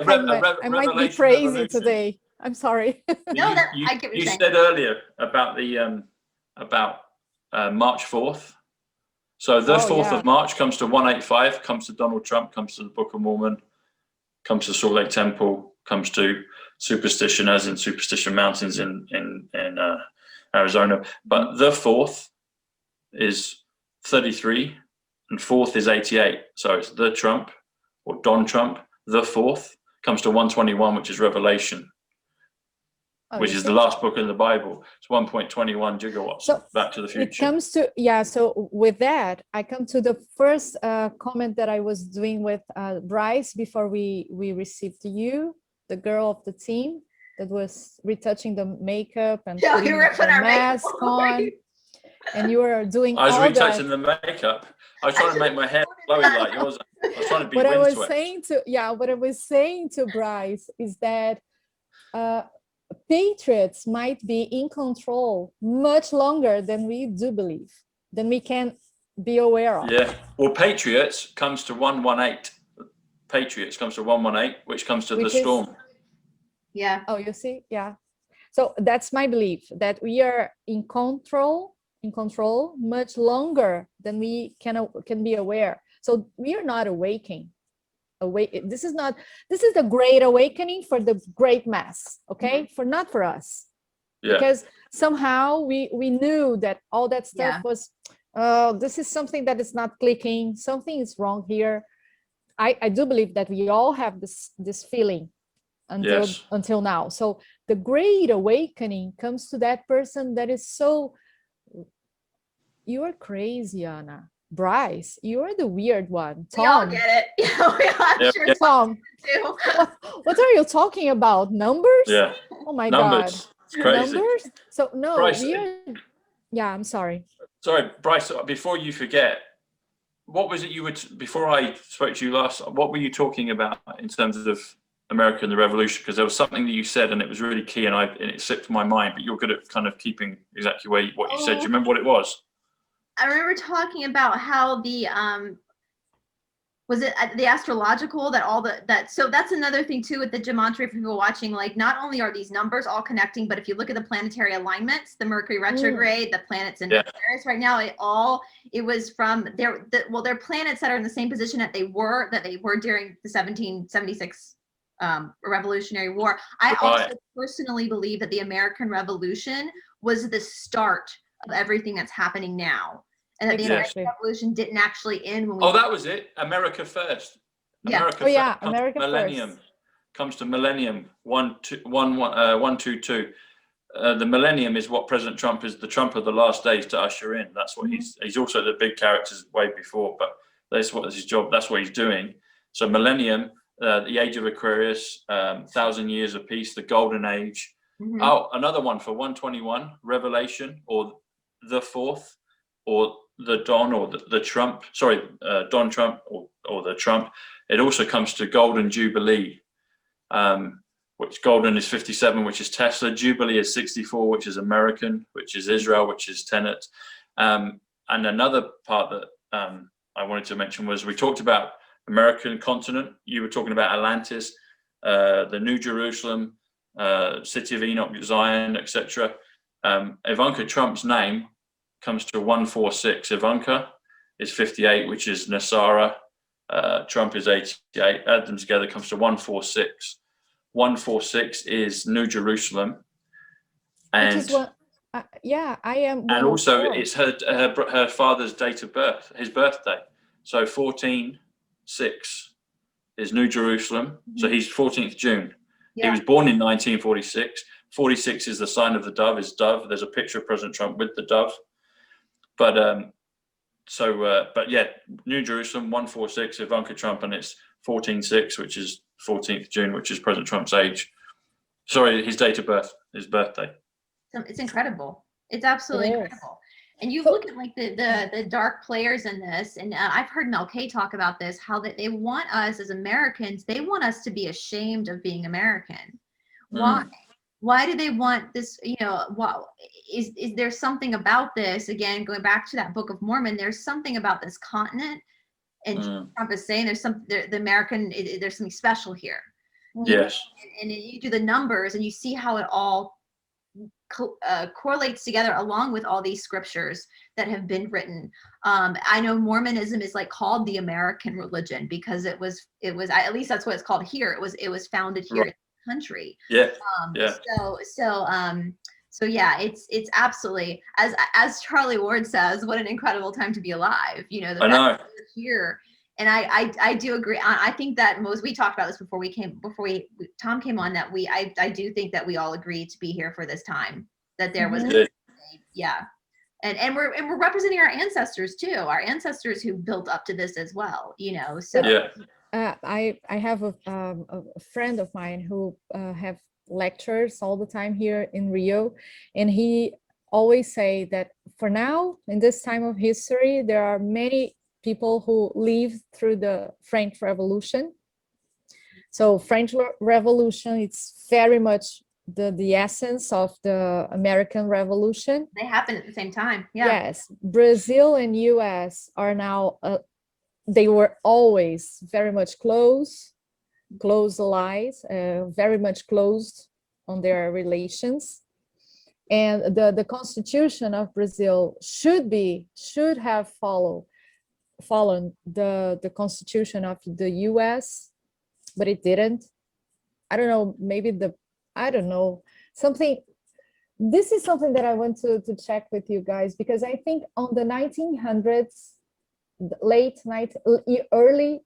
crazy today. I'm sorry. No, I get what you're saying. You said earlier about the March 4th. So the 4th of March comes to 185, comes to Donald Trump, comes to the Book of Mormon, comes to Salt Lake Temple, comes to superstition, as in Superstition Mountains in Arizona. But the 4th is 33 and 4th is 88. So it's the Trump or Don Trump. The 4th comes to 121, which is Revelation, which is the last book in the Bible. It's 1.21 gigawatts. So Back to the Future. It comes to, so with that, I come to the first comment that I was doing with Brice before we received you, the girl of the team that was retouching the makeup and putting the mask on. And you were doing I was retouching the makeup. I was trying to make my hair flowy like yours. I was trying to be what I was saying to Brice is that patriots might be in control much longer than we do believe, than we can be aware of. Yeah. Well, Patriots comes to 118. Patriots comes to 118, which comes to the storm. Yeah. Oh, you see? Yeah. So that's my belief, that we are in control much longer than we can be aware. So we are not awakening. this is the great awakening for the great mass, okay? Not for us. Because somehow we knew that all that stuff was, this is something that is not clicking, something is wrong here. I do believe that we all have this feeling until now. So the great awakening comes to that person that is so, you are crazy, Anna. Brice, you're the weird one. Tom, we all get it. I'm sure Tom too. What are you talking about? Numbers? Yeah. Oh my Numbers. God. It's crazy. Numbers? So no, Brice, yeah, I'm sorry. Sorry, Brice, before you forget, what was it you would, before I spoke to you last, what were you talking about in terms of America and the Revolution? Because there was something that you said and it was really key and it slipped my mind, but you're good at kind of keeping exactly what you said. Do you remember what it was? I remember talking about how the was it the astrological so that's another thing too with the gematria for people watching. Like, not only are these numbers all connecting, but if you look at the planetary alignments, the Mercury retrograde, the planets in Aquarius right now, it was from they're planets that are in the same position that they were during the 1776 Revolutionary War. I also personally believe that the American Revolution was the start of everything that's happening now. And that the American Revolution didn't actually end when we... that was it. America first. America first. America millennium. First. Comes to millennium. 122. The millennium is what President Trump is, the Trump of the last days to usher in. That's what he's also the big characters way before, but that's what is his job. That's what he's doing. So millennium, the age of Aquarius, 1,000 years of peace, the golden age. Oh, another one for 121, Revelation, or the fourth, or the Don, or the Trump, Don Trump, or the Trump. It also comes to Golden Jubilee, which golden is 57, which is Tesla. Jubilee is 64, which is American, which is Israel, which is Tenet. And another part that I wanted to mention was we talked about American continent. You were talking about Atlantis, the New Jerusalem, City of Enoch, Zion, etc. Ivanka Trump's name comes to 146. Ivanka is 58, which is Nasara. Trump is 88. Add them together comes to 146. 146 is New Jerusalem, and which is what, I am. And also it's her father's date of birth, his birthday. So 14/6 is New Jerusalem. So he's 14th June. He was born in 1946. 46 is the sign of the dove. Is dove. There's a picture of President Trump with the dove. But New Jerusalem 146, Ivanka Trump, and it's 14/6, which is 14th June, which is President Trump's age. Sorry, his date of birth, his birthday. It's incredible. It's absolutely incredible. And you look at like the dark players in this, and I've heard Mel K talk about this, how that they want us as Americans, they want us to be ashamed of being American. Why? Why do they want this? Is there something about this? Again, going back to that Book of Mormon, there's something about this continent, and Trump is saying there's the American, there's something special here. Yes. And you do the numbers, and you see how it all correlates together along with all these scriptures that have been written. I know Mormonism is like called the American religion because it was at least that's what it's called here. It was founded here. Right. Country. So yeah, it's absolutely, as Charlie Ward says, what an incredible time to be alive. I know. Here, and I do agree. I think that we talked about this before Tom came on, that I do think that we all agreed to be here for this time, that there was and we're representing our ancestors too, our ancestors who built up to this as well. So I have a friend of mine who have lectures all the time here in Rio, and he always say that for now, in this time of history, there are many people who lived through the French Revolution. So French Revolution, it's very much the essence of the American Revolution. They happened at the same time. Yes, Brazil and US are now they were always very much close allies, very much closed on their relations. And the Constitution of Brazil should have followed the Constitution of the US but it didn't. I don't know, maybe I don't know, something. This is something that I want to check with you guys, because I think on the 1900s, early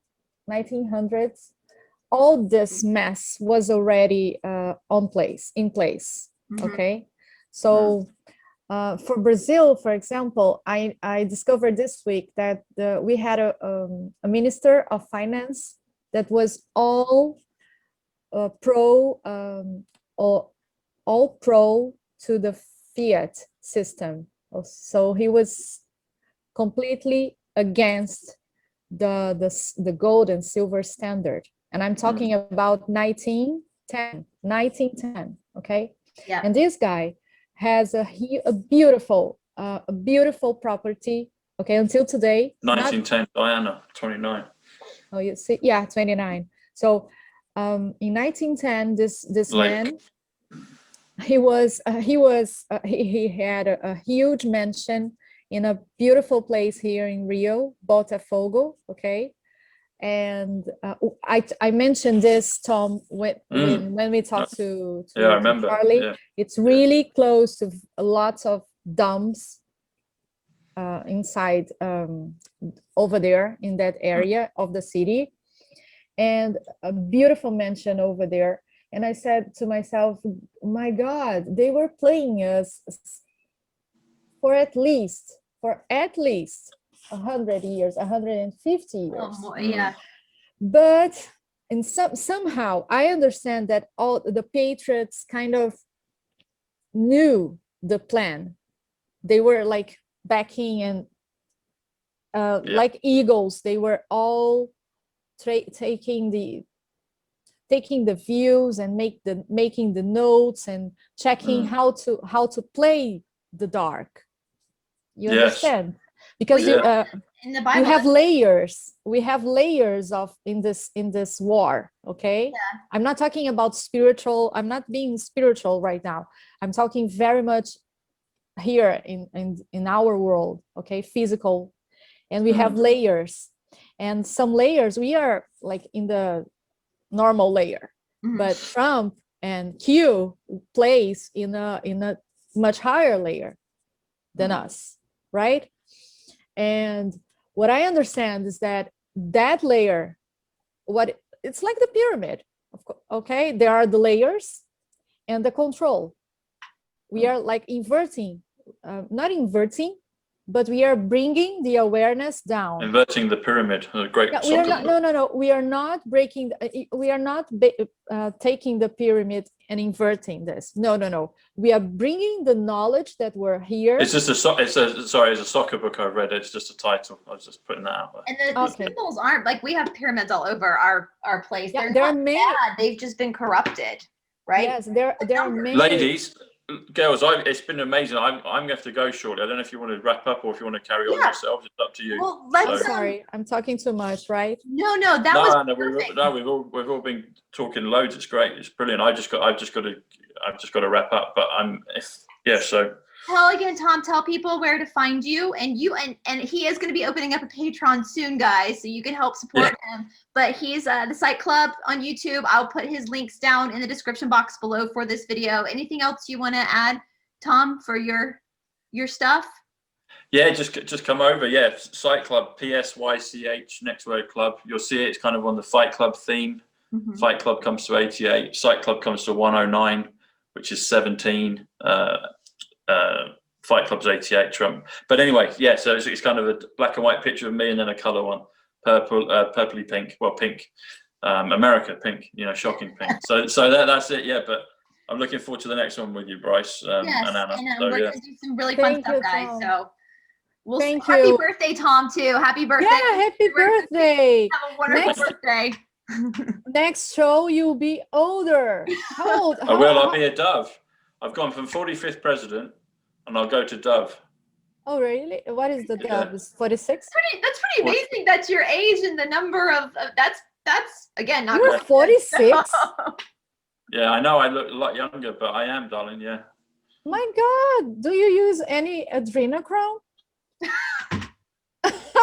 1900s, all this mess was already in place. Okay, so for Brazil, for example, I discovered this week that we had a minister of finance that was all pro to the fiat system. So he was completely against the gold and silver standard. And I'm talking about 1910, okay? Yeah. And this guy has a beautiful property, okay, until today. 1910, Diana, 29. Oh, you see, yeah, 29. So in 1910, this man, he had a huge mansion in a beautiful place here in Rio, Botafogo, okay? And I mentioned this, Tom, when we talked to I remember. Charlie. Yeah. It's really close to lots of dumps inside over there in that area of the city, and a beautiful mansion over there. And I said to myself, my God, they were playing us for at least 100 years, 150 years. Yeah. But somehow I understand that all the patriots kind of knew the plan. They were like backing and like eagles. They were all taking the views and making the notes and checking how to play the dark. You understand? Because in the Bible, you have layers. We have layers in this war. Okay. Yeah. I'm not talking about spiritual. I'm not being spiritual right now. I'm talking very much here in our world. Okay, physical, and we have layers, and some layers we are like in the normal layer, but Trump and Q plays in a much higher layer than us, right? And what I understand is that layer, it's like the pyramid. Okay, there are the layers and the control. We are like not inverting, but we are bringing the awareness down. Inverting the pyramid. Great. We are not, no. We are not breaking. We are not taking the pyramid and inverting this. No. We are bringing the knowledge that we're here. It's just it's a soccer book I read. It's just a title. I was just putting that out there. And the symbols aren't like, we have pyramids all over our place. Yeah, they're not bad. They've just been corrupted, right? Yes, there are many. Ladies, girls, it's been amazing. I'm going to have to go shortly. I don't know if you want to wrap up or if you want to carry on yourselves. It's up to you. Well, sorry, I'm talking too much, right? No, we've all been talking loads. It's great. It's brilliant. I've just got to wrap up. But so. Tell again, Tom. Tell people where to find you, and he is going to be opening up a Patron soon, guys, so you can help support him. But he's the Psych Club on YouTube. I'll put his links down in the description box below for this video. Anything else you want to add, Tom, for your stuff? Yeah, just come over. Yeah, Psych Club, PSYCH, next word club. You'll see it. It's kind of on the Fight Club theme. Fight Club comes to 88. Psych Club comes to 109, which is 17. Fight Club's 88, Trump. But anyway, so it's kind of a black and white picture of me and then a color one, purpley pink. Well, pink, America pink. Shocking pink. So that's it. Yeah, but I'm looking forward to the next one with you, Brice and Anna. And we're gonna do some really fun stuff, guys. Tom. So Thank happy you. birthday, Tom, too. Happy birthday. Yeah, happy birthday. Have a wonderful birthday. Next show, you'll be older. How old? I will. I'll be a dove. I've gone from 45th president, and I'll go to dove. Oh, really? What is the dove? 46? That's pretty amazing. That's your age and the number of that's again not. You're 46. Yeah, I know. I look a lot younger, but I am, darling. Yeah. My God, do you use any adrenochrome?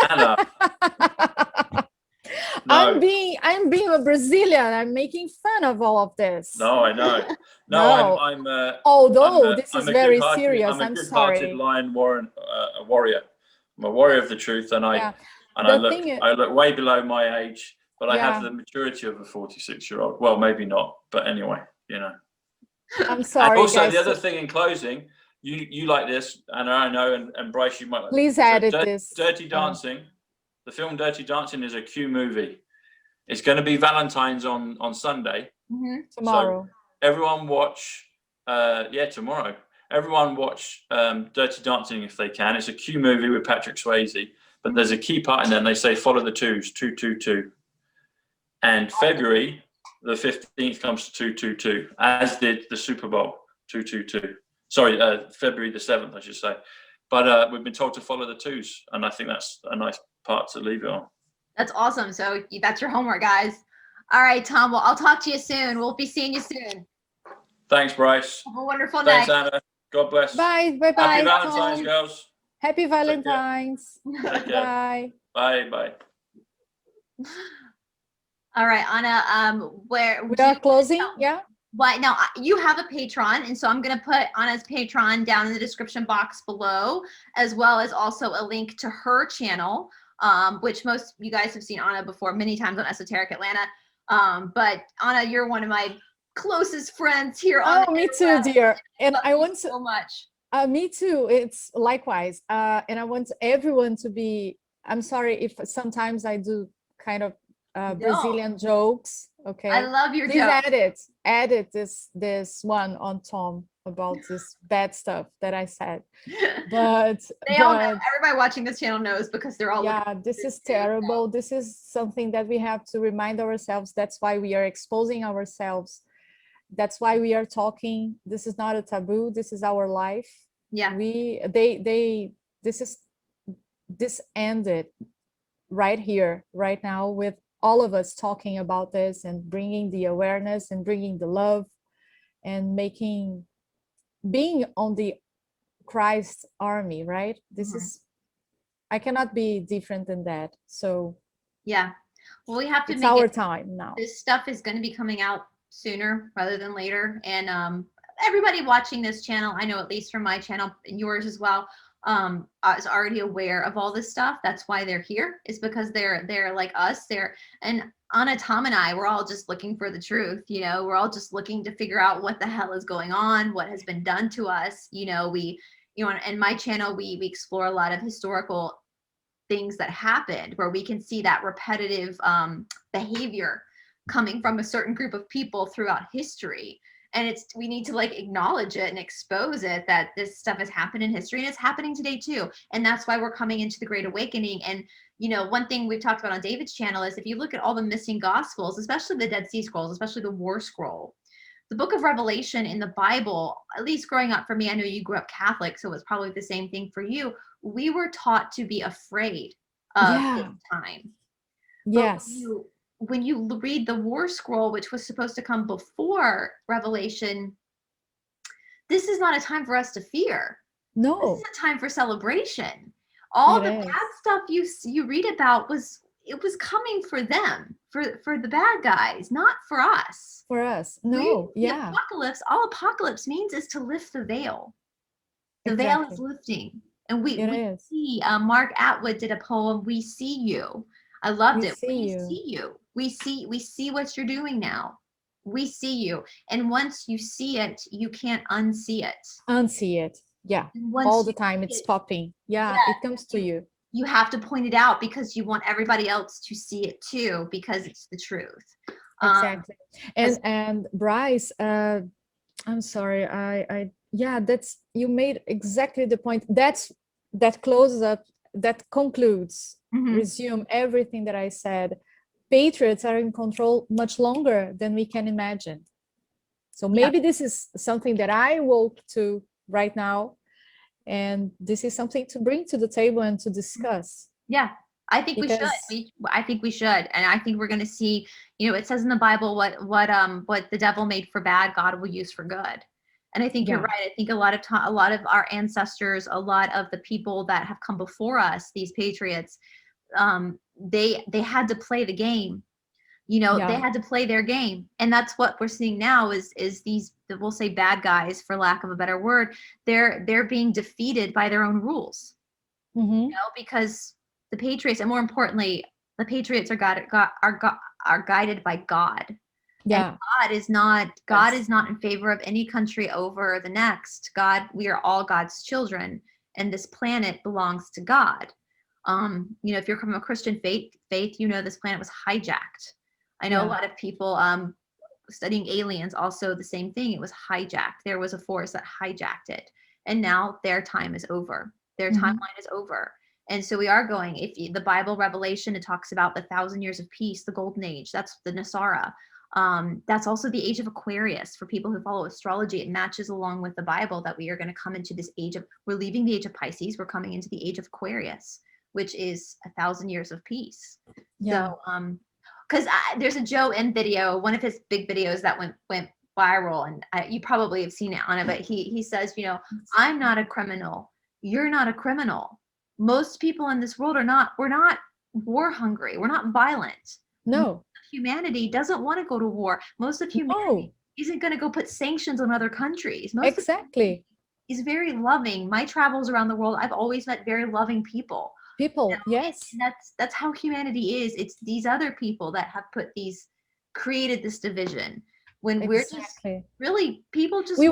Anna. No. I'm being a Brazilian. I'm making fun of all of this. No, I know. No, No. I'm Although this I'm is a very good-hearted, serious, I'm a I'm good-hearted sorry. lion warrior, a warrior. I'm a warrior of the truth, and Yeah. I The thing is, look way below my age, but I have yeah, the maturity of a 46-year-old. Well, maybe not, but anyway, you know. I'm And sorry, also guys. the other thing in closing, you like this, and I know, and Brice, you might like. Please So edit this. Dirty Dancing, the film Dirty Dancing is a Q movie. It's going to be Valentine's on Sunday. Tomorrow. So everyone watch, tomorrow. Everyone watch Dirty Dancing if they can. It's a Q movie with Patrick Swayze, but there's a key part in there, and they say follow the twos, 222. And February the 15th comes to 222, as did the Super Bowl 222. Sorry, February the 7th, I should say. But we've been told to follow the twos, and I think that's a nice part to leave it on. That's awesome. So that's your homework, guys. All right, Tom. Well, I'll talk to you soon. We'll be seeing you soon. Thanks, Brice. Have a wonderful Thanks, night. Anna. God bless. Bye. Bye. Bye. Happy Valentine's, Tom. girls. Happy Valentine's. Take care. Bye. Bye. Bye. All right, Anna. Where We are closing. Yeah. Why now? You have a Patron, and so I'm gonna put Anna's Patron down in the description box below, as well as also a link to her channel, which most you guys have seen Anna before many times on Esoteric Atlanta. But Anna, you're one of my closest friends here on. Oh, me too, dear. And I want to. So much. Me too. It's likewise. And I want everyone to be. I'm sorry if sometimes I do kind of Brazilian jokes. Okay. I love your Please jokes. edit this one on Tom about this bad stuff that I said. But all know. Everybody watching this channel knows because they're all. Yeah, this is terrible. This is something that we have to remind ourselves. That's why we are exposing ourselves. That's why we are talking. This is not a taboo. This is our life. Yeah. This ended right here, right now, with all of us talking about this and bringing the awareness and bringing the love and being on the Christ army, right? This is, I cannot be different than that. So yeah, well, we have to it's make our time now. This stuff is going to be coming out sooner rather than later, and everybody watching this channel, I know at least from my channel and yours as well, is already aware of all this stuff. That's why they're here, is because they're like us. And Anna, Tom, and I, we're all just looking for the truth. You know, we're all just looking to figure out what the hell is going on, what has been done to us. You know, in my channel, we explore a lot of historical things that happened, where we can see that repetitive behavior coming from a certain group of people throughout history. And we need to like acknowledge it and expose it, that this stuff has happened in history and it's happening today too. And that's why we're coming into the Great Awakening. And, you know, one thing we've talked about on David's channel is if you look at all the missing gospels, especially the Dead Sea Scrolls, especially the War Scroll, the book of Revelation in the Bible, at least growing up for me, I know you grew up Catholic, so it's probably the same thing for you. We were taught to be afraid of this time. Yes. But when you read the War Scroll, which was supposed to come before Revelation, this is not a time for us to fear. No. This is a time for celebration. All the bad stuff you read about was coming for them, for the bad guys, not for us. For us. No. The apocalypse, all apocalypse means is to lift the veil. The veil is lifting. And we see, Mark Atwood did a poem, We See You. I loved it. We see you. We see what you're doing now. We see you. And once you see it, you can't unsee it. Unsee it. Yeah. All the time it's popping. Yeah, it comes to you. You have to point it out because you want everybody else to see it too, because it's the truth. Exactly. And Brice, I'm sorry. That's, you made exactly the point. That closes up, that concludes, resume everything that I said. Patriots are in control much longer than we can imagine. So maybe this is something that I woke to right now, and this is something to bring to the table and to discuss. Yeah, I think we should. I think we should, and I think we're going to see. You know, it says in the Bible, what the devil made for bad, God will use for good. And I think you're right. I think a lot of our ancestors, a lot of the people that have come before us, these patriots, they had to play the game. You know, they had to play their game. And that's what we're seeing now is these, we'll say bad guys, for lack of a better word, they're being defeated by their own rules. You know, because the Patriots, and more importantly, the Patriots are guided by God. Yeah. And God is not in favor of any country over the next. We are all God's children, and this planet belongs to God. You know, if you're from a Christian faith, you know, this planet was hijacked. I know a lot of people studying aliens, also the same thing. It was hijacked. There was a force that hijacked it, and now their time is over. Their timeline is over. And so we are going, the Bible Revelation, it talks about the 1,000 years of peace, the golden age. That's the Nasara. That's also the age of Aquarius. For people who follow astrology, it matches along with the Bible that we are going to come into this age of, we're leaving the age of Pisces. We're coming into the age of Aquarius, which is 1,000 years of peace. So, because there's a Joe in video, one of his big videos that went viral, and you probably have seen it on it, but he says, you know, I'm not a criminal. You're not a criminal. Most people in this world we're not war hungry. We're not violent. No. Most of humanity doesn't want to go to war. Most of humanity isn't going to go put sanctions on other countries. Most exactly. Is very loving. My travels around the world, I've always met very loving people. Yes. And that's how humanity is. It's these other people that have created this division. When we're just really, people just we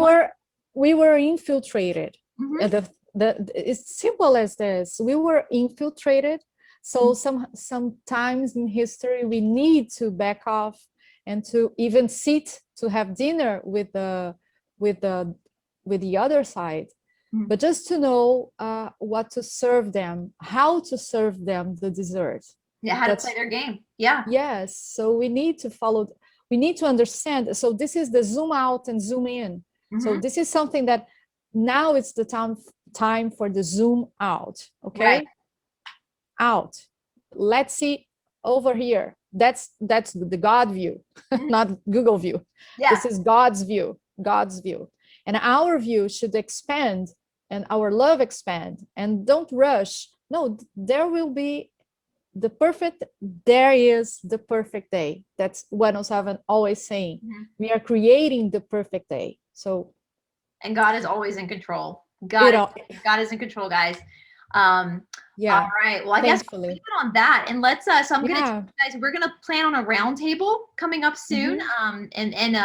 were infiltrated. It's simple as this. We were infiltrated. So sometimes in history we need to back off and to even sit to have dinner with the other side. But just to know what to serve them, how to serve them the dessert. Yeah, how to play their game. Yeah. Yes. So we need to follow, we need to understand. So this is the zoom out and zoom in. So this is something that now it's the time for the zoom out. Okay. Right. Out. Let's see over here. That's the God view, not Google view. Yeah. This is God's view. And our view should expand and our love expand, and don't rush. No, there is the perfect day. That's what 107 always saying. We are creating the perfect day. So, and God is always in control. God is in control, guys. Yeah. All right. Well, I guess we'll leave it on that, and let's. So I'm gonna tell you guys, we're gonna plan on a roundtable coming up soon. And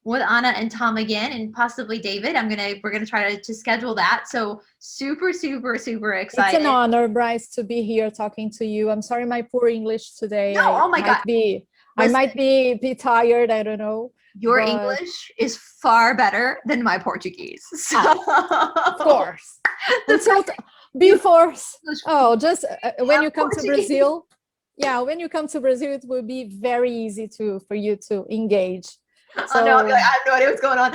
with Anna and Tom again, and possibly David. We're gonna try to schedule that. So super excited. It's an honor, Brice, to be here talking to you. I'm sorry, my poor English today. No, oh my God. I might be tired. I don't know. Your English is far better than my Portuguese. So. Of course. When you come to Brazil. Yeah, when you come to Brazil, it will be very easy for you to engage. So, no, I have no idea what's going on.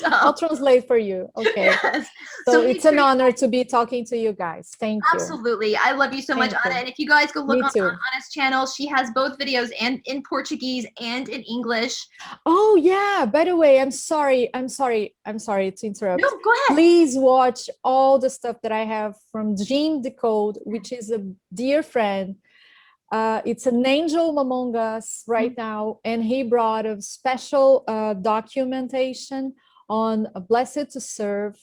I'll translate for you. Okay. Yes. So it's an honor to be talking to you guys. Thank you. Absolutely. I love you so much, Anna. And if you guys go look on Anna's channel, she has both videos and in Portuguese and in English. Oh yeah. By the way, I'm sorry to interrupt. No, go ahead. Please watch all the stuff that I have from Jean Decode, which is a dear friend. It's an angel among us right now, and he brought a special documentation on Blessed to Serve.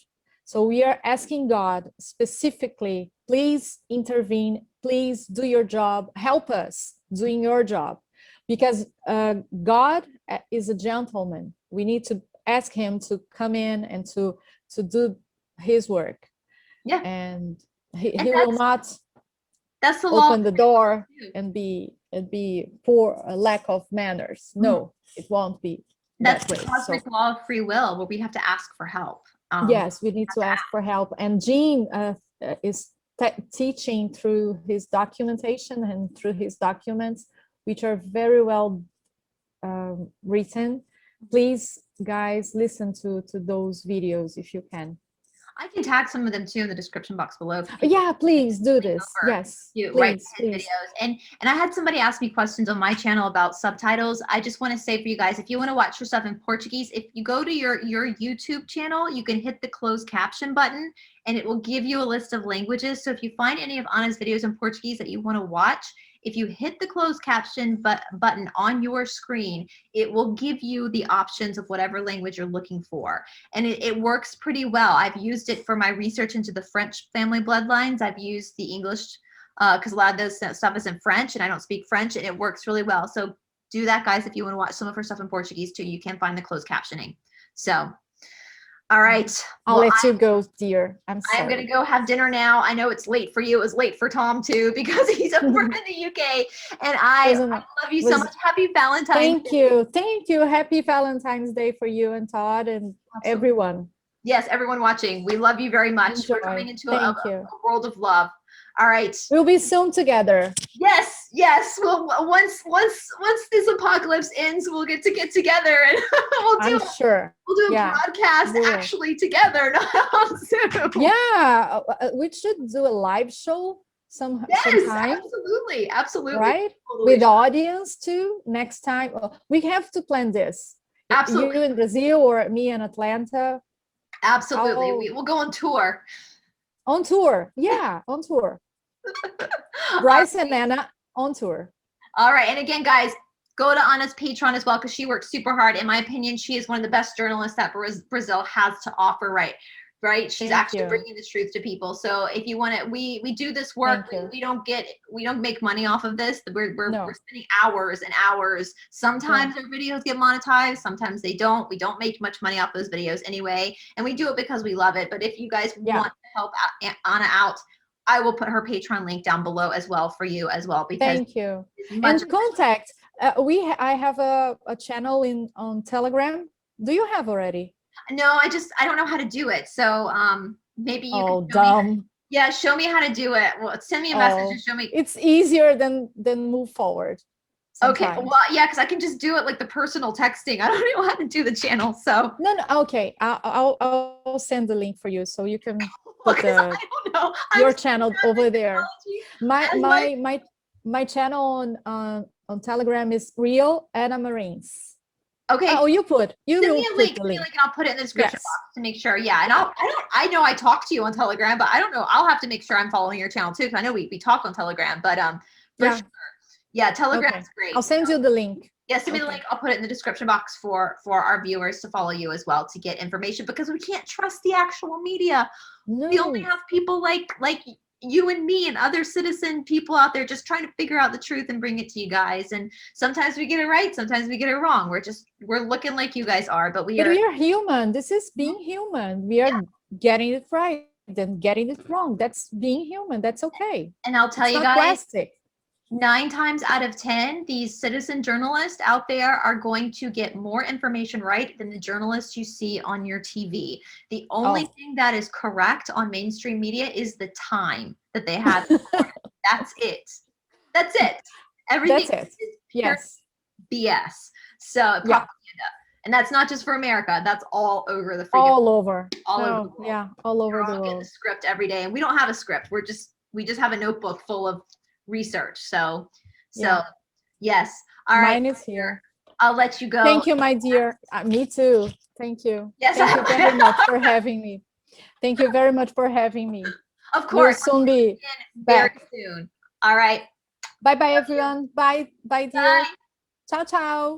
So we are asking God specifically, please intervene, please do your job, help us doing your job, because God is a gentleman. We need to ask him to come in and to do his work. Yeah. And he will not open the door and be for a lack of manners. No, it won't be. That's the cosmic law of free will, where we have to ask for help. Yes, we need to ask for help. And Jean is teaching through his documentation and through his documents, which are very well written. Please, guys, listen to those videos if you can. I can tag some of them too in the description box below. Yeah, please do this. Yes, please. Videos. And I had somebody ask me questions on my channel about subtitles. I just want to say for you guys, if you want to watch your stuff in Portuguese, if you go to your YouTube channel, you can hit the closed caption button and it will give you a list of languages. So if you find any of Anna's videos in Portuguese that you want to watch, if you hit the closed caption button on your screen, it will give you the options of whatever language you're looking for. And it works pretty well. I've used it for my research into the French family bloodlines. I've used the English because a lot of this stuff is in French and I don't speak French, and it works really well. So do that, guys. If you want to watch some of her stuff in Portuguese too, you can find the closed captioning. So, all right. I'll let you go, dear. I'm sorry. I'm going to go have dinner now. I know it's late for you. It was late for Tom too, because he's over in the UK. And I love you so much. Happy Valentine's Day. Thank you. Happy Valentine's Day for you and Todd and everyone. Yes, everyone watching. We love you very much. Enjoy. We're coming into a world of love. All right. We'll be soon together. Yes, yes. Well, once this apocalypse ends, we'll get together and we'll do a broadcast actually together, not on Zoom. Yeah, we should do a live show sometime. Absolutely. Right? With audience too. Next time, we have to plan this. Absolutely. You in Brazil or me in Atlanta. Absolutely. We'll go on tour. On tour. Yeah, on tour. Brice and Anna on tour. All right. And again, guys, go to Anna's Patron as well, because she works super hard. In my opinion, she is one of the best journalists that Brazil has to offer. Right. She's actually bringing the truth to people. So if you want to, we do this work. We don't make money off of this. We're spending hours and hours. Sometimes our videos get monetized. Sometimes they don't. We don't make much money off those videos anyway. And we do it because we love it. But if you guys want to help Anna out, I will put her Patreon link down below as well for you as well. Because thank you. And contact. I have a channel on Telegram. Do you have already? No, I don't know how to do it. So maybe you can show me. Yeah, show me how to do it. Well, send me a message and show me. It's easier than move forward. Sometimes. Okay, well, yeah, because I can just do it like the personal texting. I don't know how to do the channel, so. No, okay. I'll send the link for you so you can put your channel over there. My channel on Telegram is Real Anna Marines. Okay. Oh, you send me a link, and I'll put it in the description box to make sure. Yeah, and I know I talk to you on Telegram, but I don't know. I'll have to make sure I'm following your channel too, because I know we talk on Telegram, but for sure. Yeah, Telegram is great. I'll send you the link. Yeah, send me the link. I'll put it in the description box for our viewers to follow you as well to get information, because we can't trust the actual media. No. We only have people like you and me and other citizen people out there just trying to figure out the truth and bring it to you guys. And sometimes we get it right, sometimes we get it wrong. We're looking like you guys are, but we are human. This is being human. We are getting it right, then getting it wrong. That's being human. That's okay. And I'll tell you guys, 9 times out of 10, these citizen journalists out there are going to get more information right than the journalists you see on your TV. The only thing that is correct on mainstream media is the time that they have. That's it. Everything is pure BS. So propaganda. And that's not just for America. That's all over the freaking all over the world. Yeah, all over the world. Getting a script every day, and we don't have a script. We just have a notebook full of research. So yes. All right. Mine is here. I'll let you go. Thank you, my dear. Me too. Thank you. Yes. Thank you very much for having me. Thank you very much for having me. Of course. We'll soon be very soon. All right. Bye, everyone. Bye, dear. Bye. Ciao, ciao.